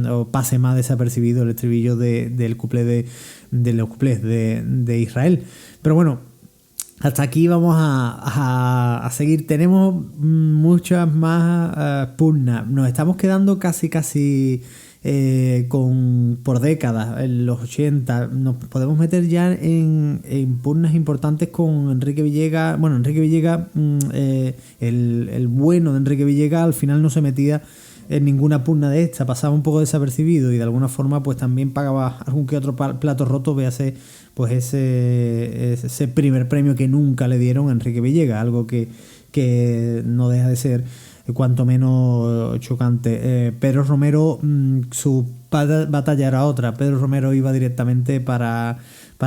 o pase más desapercibido, el estribillo del cuplé de los cuplés de Israel. Pero bueno, hasta aquí vamos a seguir. Tenemos muchas más pugnas. Nos estamos quedando casi por décadas, en los 80. Nos podemos meter ya en pugnas importantes con Enrique Villegas. Bueno, Enrique Villegas, el bueno de Enrique Villegas, al final no se metía en ninguna pugna de esta, pasaba un poco desapercibido y de alguna forma pues también pagaba algún que otro plato roto, véase pues ese primer premio que nunca le dieron a Enrique Villegas, algo que no deja de ser cuanto menos chocante. Pedro Romero, su batalla era otra. Pedro Romero iba directamente para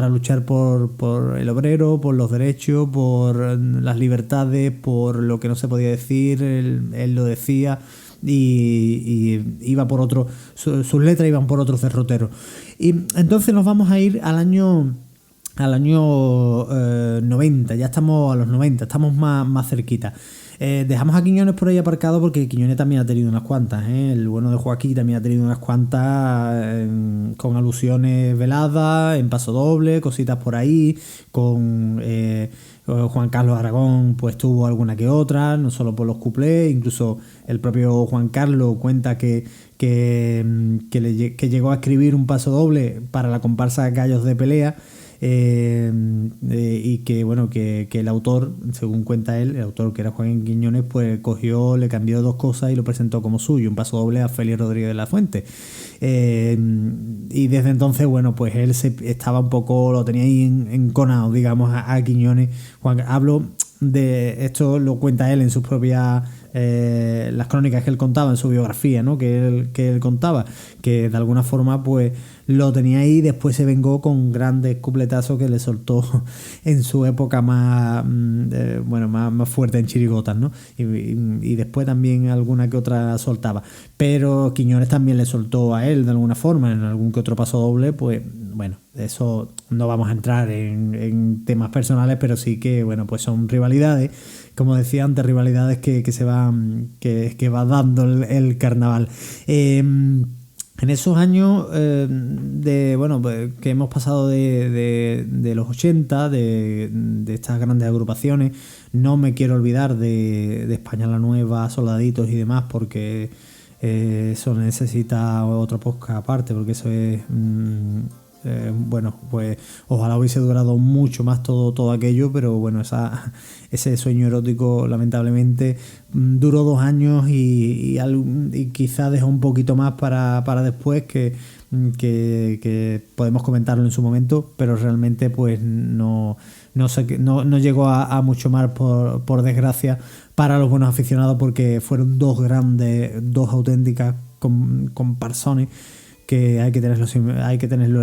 luchar por el obrero, por los derechos, por las libertades, por lo que no se podía decir. Él lo decía y iba por otro, sus letras iban por otro derrotero. Y entonces nos vamos a ir al año 90, ya estamos a los 90, estamos más cerquita. Dejamos a Quiñones por ahí aparcado porque Quiñones también ha tenido unas cuantas, el bueno de Joaquín también ha tenido unas cuantas con alusiones veladas, en paso doble, cositas por ahí, con Juan Carlos Aragón pues tuvo alguna que otra, no solo por los cuplés, incluso el propio Juan Carlos cuenta que llegó a escribir un paso doble para la comparsa Gallos de Pelea. Y que bueno que el autor, según cuenta él, el autor que era Joaquín Quiñones, pues le cambió dos cosas y lo presentó como suyo, un paso doble a Félix Rodríguez de la Fuente, y desde entonces bueno pues él estaba un poco, lo tenía ahí enconado, digamos, a Quiñones. Hablo de esto, lo cuenta él en sus propias las crónicas que él contaba en su biografía, ¿no? que él contaba, que de alguna forma pues lo tenía ahí. Después se vengó con grandes cupletazos que le soltó en su época más fuerte en chirigotas, ¿no? Y después también alguna que otra soltaba, pero Quiñones también le soltó a él de alguna forma en algún que otro paso doble. Pues bueno, eso no vamos a entrar en temas personales, pero sí que bueno pues son rivalidades, como decía antes, rivalidades que va dando el carnaval. En esos años que hemos pasado de los 80, de estas grandes agrupaciones, no me quiero olvidar de España la Nueva, Soldaditos y demás, porque eso necesita otro podcast aparte, porque eso es... pues ojalá hubiese durado mucho más todo aquello, pero bueno, ese sueño erótico lamentablemente duró 2 años y quizá dejó un poquito más para después, que podemos comentarlo en su momento, pero realmente pues no llegó a mucho más, por desgracia para los buenos aficionados, porque fueron dos auténticas comparsones que hay que tenerlo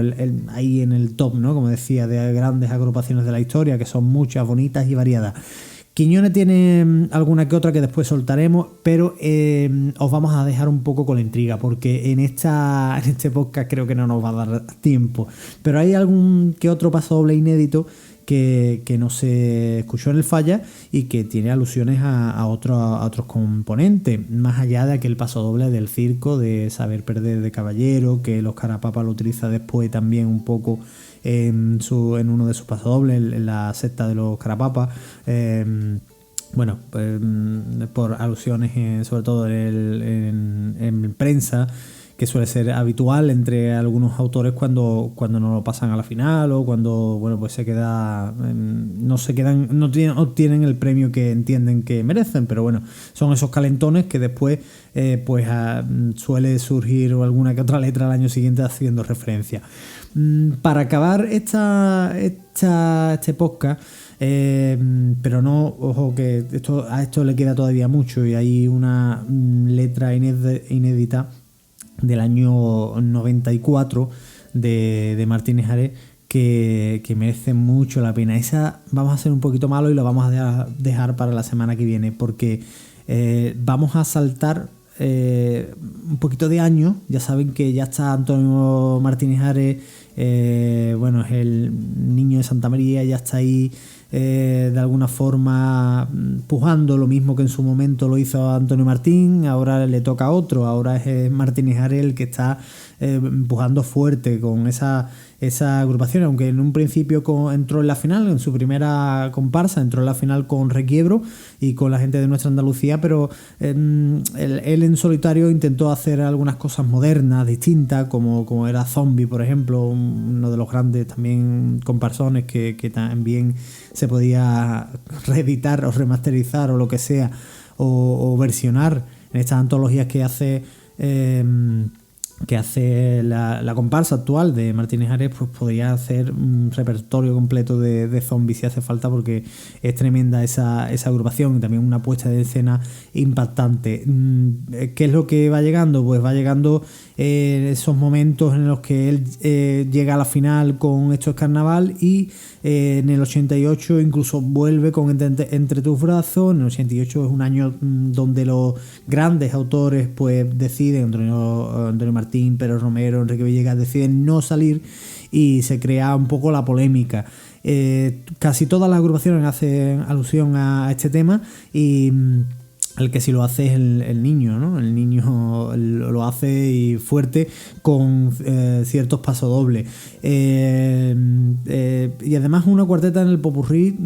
ahí en el top, ¿no? Como decía, de grandes agrupaciones de la historia, que son muchas, bonitas y variadas. Quiñones tiene alguna que otra que después soltaremos, pero os vamos a dejar un poco con la intriga, porque en este podcast creo que no nos va a dar tiempo, pero hay algún que otro paso doble inédito que no se escuchó en el Falla y que tiene alusiones a otros componentes, más allá de aquel paso doble del circo de Saber Perder de Caballero, que los Carapapas lo utiliza después también un poco en uno de sus pasodobles, en la secta de los Carapapas. Por alusiones sobre todo en prensa, que suele ser habitual entre algunos autores cuando no lo pasan a la final, o cuando pues se queda, no obtienen el premio que entienden que merecen, pero bueno, son esos calentones que después suele surgir alguna que otra letra al año siguiente haciendo referencia. Para acabar este podcast, pero no, ojo, que a esto le queda todavía mucho, y hay una letra inédita del año 94 de Martínez Ares que merece mucho la pena. Esa vamos a ser un poquito malo y lo vamos a dejar para la semana que viene, porque vamos a saltar un poquito de años. Ya saben que ya está Antonio Martínez Ares, es el niño de Santa María, ya está ahí de alguna forma pujando, lo mismo que en su momento lo hizo Antonio Martín. Ahora le toca a otro, ahora es Martínez Ares el que está empujando fuerte con esa agrupación, aunque en un principio entró en la final, en su primera comparsa entró en la final con Requiebro y con la gente de Nuestra Andalucía, pero él en solitario intentó hacer algunas cosas modernas, distintas, como era Zombie, por ejemplo, uno de los grandes también comparsones que también se podía reeditar o remasterizar o lo que sea, o versionar en estas antologías que hace que hace la comparsa actual de Martínez Ares, pues podría hacer un repertorio completo de zombies si hace falta, porque es tremenda esa agrupación y también una puesta de escena impactante. ¿Qué es lo que va llegando? Pues va llegando esos momentos en los que él llega a la final con Esto es Carnaval, y en el 88 incluso vuelve con Entre tus brazos. En el 88 es un año donde los grandes autores pues deciden, Antonio Martín, Pérez Romero, Enrique Villegas, deciden no salir, y se crea un poco la polémica. Casi todas las agrupaciones hacen alusión a este tema, y el que sí lo hace es el niño, ¿no? El niño lo hace y fuerte, con ciertos pasodobles. Y además una cuarteta en el popurrí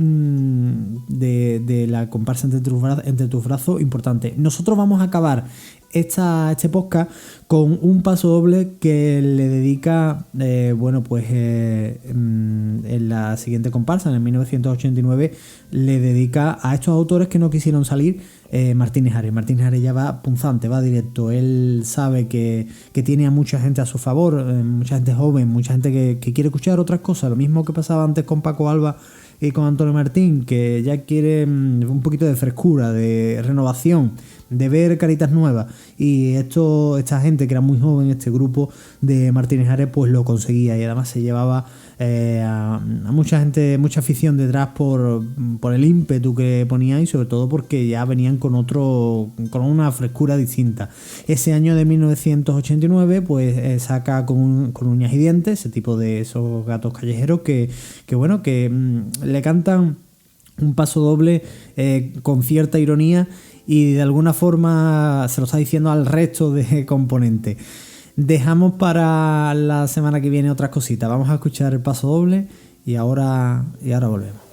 de la comparsa Entre tus brazos importante. Nosotros vamos a acabar este podcast con un pasodoble que le dedica, en la siguiente comparsa, en el 1989, le dedica a estos autores que no quisieron salir. Martínez Ares ya va punzante, va directo. Él sabe que tiene a mucha gente a su favor, mucha gente joven, mucha gente que quiere escuchar otras cosas, lo mismo que pasaba antes con Paco Alba y con Antonio Martín, que ya quiere un poquito de frescura, de renovación, de ver caritas nuevas. Y esta gente que era muy joven, este grupo de Martínez Ares, pues lo conseguía, y además se llevaba a mucha gente, mucha afición detrás por el ímpetu que ponía, y sobre todo porque ya venían con una frescura distinta. Ese año de 1989 pues saca con uñas y dientes, ese tipo de esos gatos callejeros que le cantan un paso doble con cierta ironía, y de alguna forma se lo está diciendo al resto de componentes. Dejamos para la semana que viene otras cositas. Vamos a escuchar el paso doble y ahora volvemos.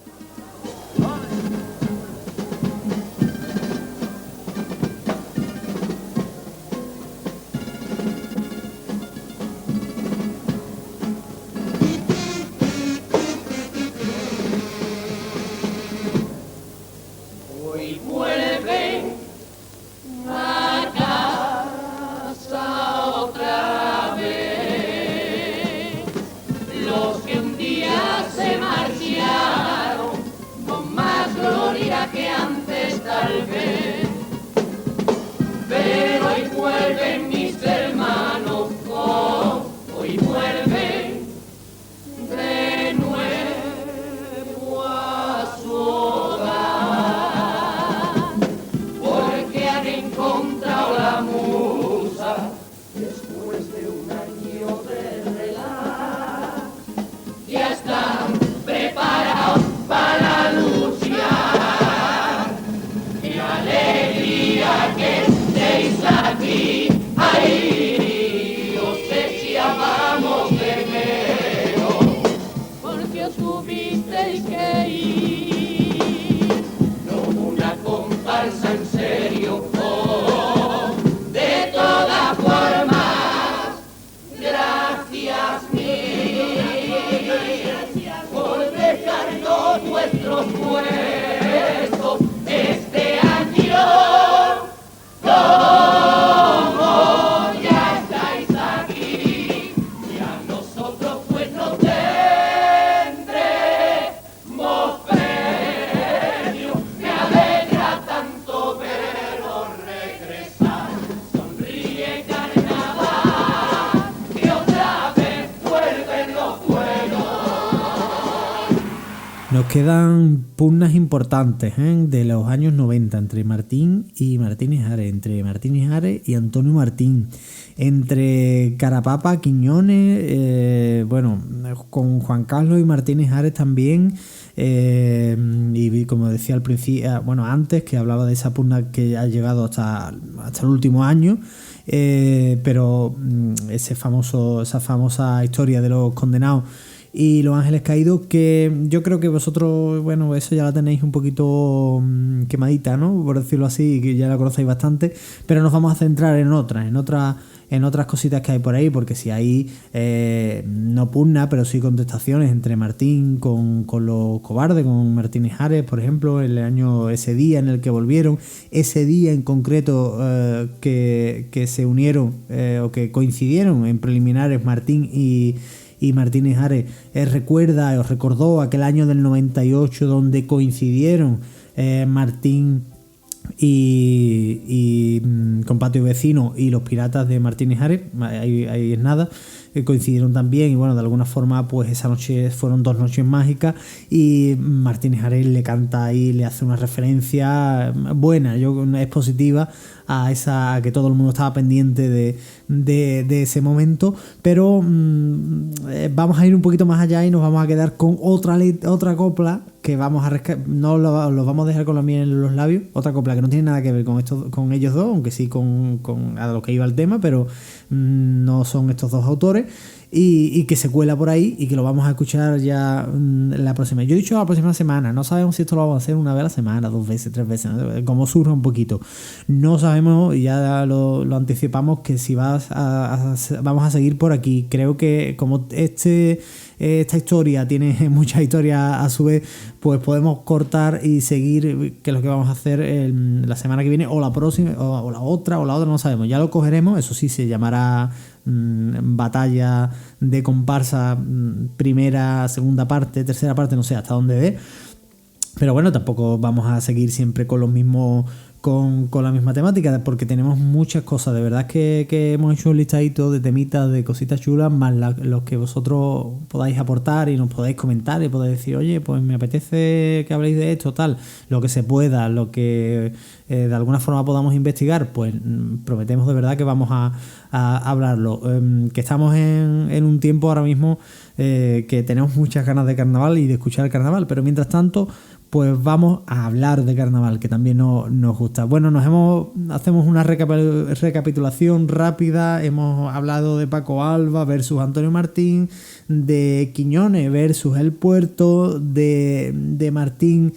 Nos quedan pugnas importantes de los años 90 entre Martín y Martínez Ares, entre Martínez Ares y Antonio Martín, entre Carapapa, Quiñones, con Juan Carlos y Martínez Ares también, y como decía al principio, antes que hablaba de esa pugna que ha llegado hasta el último año, pero esa famosa historia de los condenados y Los Ángeles Caídos, que yo creo que vosotros, eso ya la tenéis un poquito quemadita, ¿no? Por decirlo así, que ya la conocéis bastante, pero nos vamos a centrar en otra en otras cositas que hay por ahí, porque si hay no pugna, pero sí contestaciones entre Martín con los cobardes, con Martín y Jares, por ejemplo, ese día en el que volvieron, ese día en concreto que se unieron o que coincidieron en preliminares Martín y Martínez Ares recordó aquel año del 98 donde coincidieron Martín y con Patio Vecino y los Piratas de Martínez Ares, ahí es nada, coincidieron también, y bueno, de alguna forma pues esa noche fueron 2 noches mágicas, y Martínez Ares le canta ahí, le hace una referencia buena, es positiva a que todo el mundo estaba pendiente de ese momento, pero vamos a ir un poquito más allá y nos vamos a quedar con otra copla que vamos a no lo vamos a dejar con la miel en los labios, otra copla que no tiene nada que ver con ellos dos, aunque sí con a lo que iba el tema, pero no son estos dos autores, y que se cuela por ahí y que lo vamos a escuchar ya la próxima. Yo he dicho la próxima semana, no sabemos si esto lo vamos a hacer una vez a la semana, 2 veces, 3 veces, ¿no? Como surja un poquito. No sabemos, y ya lo anticipamos, que si vamos a seguir por aquí. Creo que como esta historia tiene muchas historias a su vez, pues podemos cortar y seguir, que es lo que vamos a hacer la semana que viene, o la próxima, o la otra, no sabemos, ya lo cogeremos. Eso sí, se llamará batalla de comparsa, primera, segunda parte, tercera parte, no sé hasta dónde dé, pero bueno, tampoco vamos a seguir siempre con los mismos con la misma temática, porque tenemos muchas cosas. De verdad que hemos hecho un listadito de temitas, de cositas chulas, más los que vosotros podáis aportar y nos podáis comentar y podéis decir, oye, pues me apetece que habléis de esto, tal, lo que se pueda, lo que de alguna forma podamos investigar, pues prometemos de verdad que vamos a hablarlo. Que estamos en un tiempo ahora mismo que tenemos muchas ganas de carnaval y de escuchar el carnaval, pero mientras tanto pues vamos a hablar de carnaval, que también nos gusta. Bueno, hacemos una recapitulación rápida. Hemos hablado de Paco Alba versus Antonio Martín, de Quiñones versus El Puerto, de Martín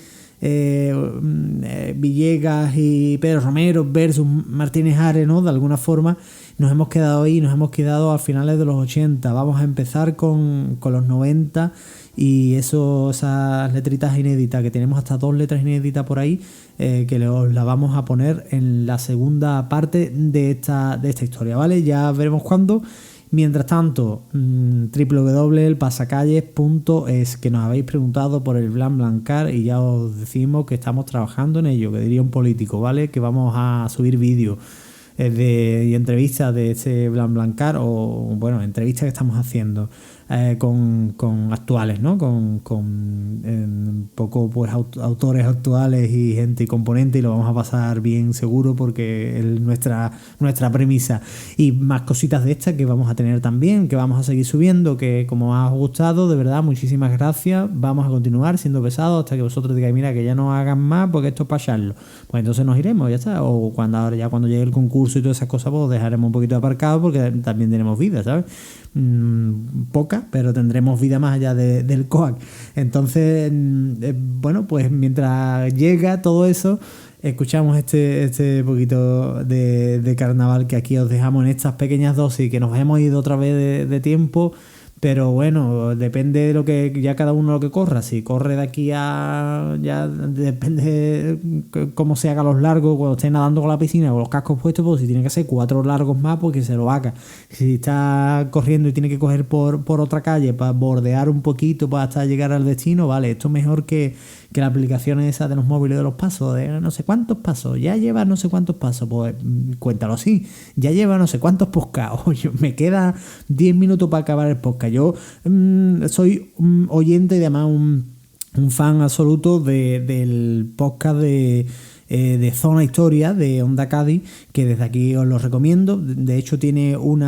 Villegas y Pedro Romero versus Martínez Ares, ¿no? De alguna forma nos hemos quedado ahí, nos hemos quedado a finales de los 80. Vamos a empezar con los 90 y esas letritas inéditas, que tenemos hasta 2 letras inéditas por ahí, que las vamos a poner en la segunda parte de esta historia, ¿vale? Ya veremos cuándo. Mientras tanto, www.elpasacalles.es, que nos habéis preguntado por el BlanBlanCar, y ya os decimos que estamos trabajando en ello, que diría un político, ¿vale? Que vamos a subir vídeos y entrevistas de ese BlanBlanCar, o bueno, entrevistas que estamos haciendo con actuales, ¿no? Con poco pues autores actuales y gente y componente, y lo vamos a pasar bien seguro, porque es nuestra premisa. Y más cositas de estas que vamos a tener también, que vamos a seguir subiendo, que como os ha gustado, de verdad, muchísimas gracias. Vamos a continuar siendo pesados hasta que vosotros digáis, mira, que ya no hagan más porque esto es para echarlo. Pues entonces nos iremos, ya está. O cuando llegue el concurso y todas esas cosas, pues dejaremos un poquito aparcado, porque también tenemos vida, ¿sabes? Poca, pero tendremos vida más allá del COAC. Entonces, bueno, pues mientras llega todo eso, escuchamos este poquito de carnaval, que aquí os dejamos en estas pequeñas dosis, que nos hemos ido otra vez de tiempo. Pero bueno, depende de lo que ya cada uno lo que corra. Si corre de aquí a... ya depende cómo se haga los largos, cuando esté nadando con la piscina con los cascos puestos, pues si tiene que hacer 4 largos más, pues que se lo haga. Si está corriendo y tiene que coger por otra calle para bordear un poquito para hasta llegar al destino, vale, esto es mejor que la aplicación esa de los móviles de los pasos, de no sé cuántos pasos, ya lleva no sé cuántos pasos, pues cuéntalo así, ya lleva no sé cuántos podcasts, me queda 10 minutos para acabar el podcast. Yo soy un oyente y además un fan absoluto del podcast de Zona Historia de Onda Cádiz, que desde aquí os lo recomiendo. De hecho tiene un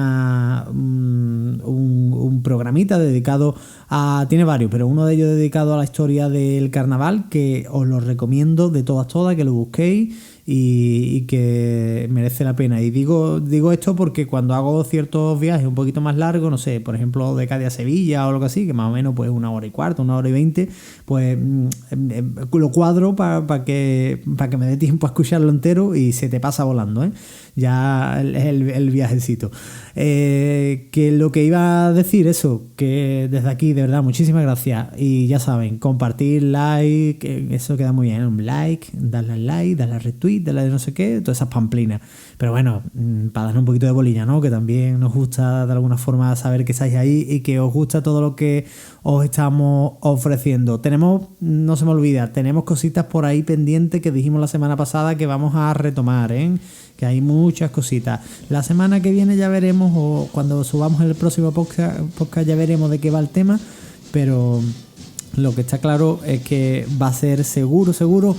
programita dedicado tiene varios, pero uno de ellos dedicado a la historia del carnaval, que os lo recomiendo de todas, que lo busquéis y que merece la pena. Y digo esto porque cuando hago ciertos viajes un poquito más largos, no sé, por ejemplo de Cádiz a Sevilla o algo así, que más o menos pues 1 hora y cuarto, 1 hora y 20, pues lo cuadro para que me dé tiempo a escucharlo entero, y se te pasa volando, ¿eh? ya el viajecito. Que lo que iba a decir, eso, que desde aquí, de verdad, muchísimas gracias. Y ya saben, compartir, like, eso queda muy bien. Un like, darle al like, darle al retweet, darle a no sé qué, todas esas pamplinas. Pero bueno, para darle un poquito de bolilla, ¿no? Que también nos gusta de alguna forma saber que estáis ahí y que os gusta todo lo que os estamos ofreciendo. No se me olvida, tenemos cositas por ahí pendientes que dijimos la semana pasada que vamos a retomar, que hay muchas cositas. La semana que viene ya veremos, o cuando subamos el próximo podcast ya veremos de qué va el tema, pero lo que está claro es que va a ser seguro,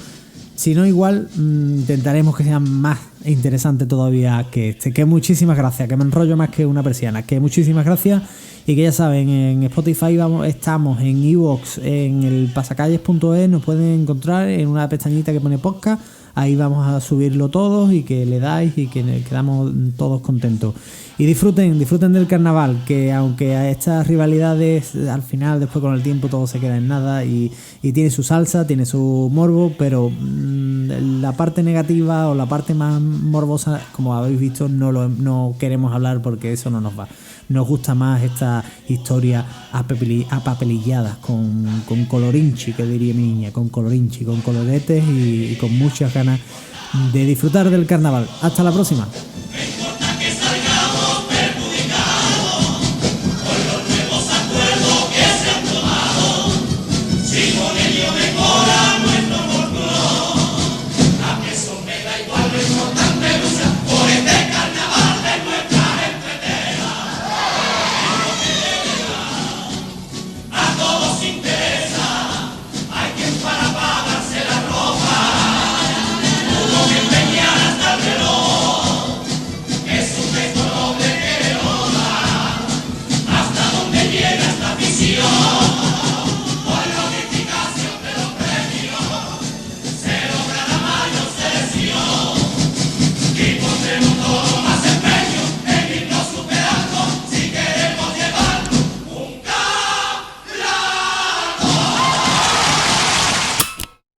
si no igual, intentaremos que sea más interesante todavía que este. Que muchísimas gracias, que me enrollo más que una persiana, que muchísimas gracias. Y que ya saben, en Spotify estamos, en iVoox, en el pasacalles.es, nos pueden encontrar en una pestañita que pone podcast. Ahí vamos a subirlo todos y que le dais y que quedamos todos contentos. Y disfruten del carnaval, que aunque a estas rivalidades al final, después con el tiempo, todo se queda en nada y tiene su salsa, tiene su morbo, pero la parte negativa o la parte más morbosa, como habéis visto, no queremos hablar porque eso no nos va. Nos gusta más esta historia apapelilladas, con colorinchi, que diría mi niña, con colorinchi, con coloretes y con muchas ganas de disfrutar del carnaval. Hasta la próxima.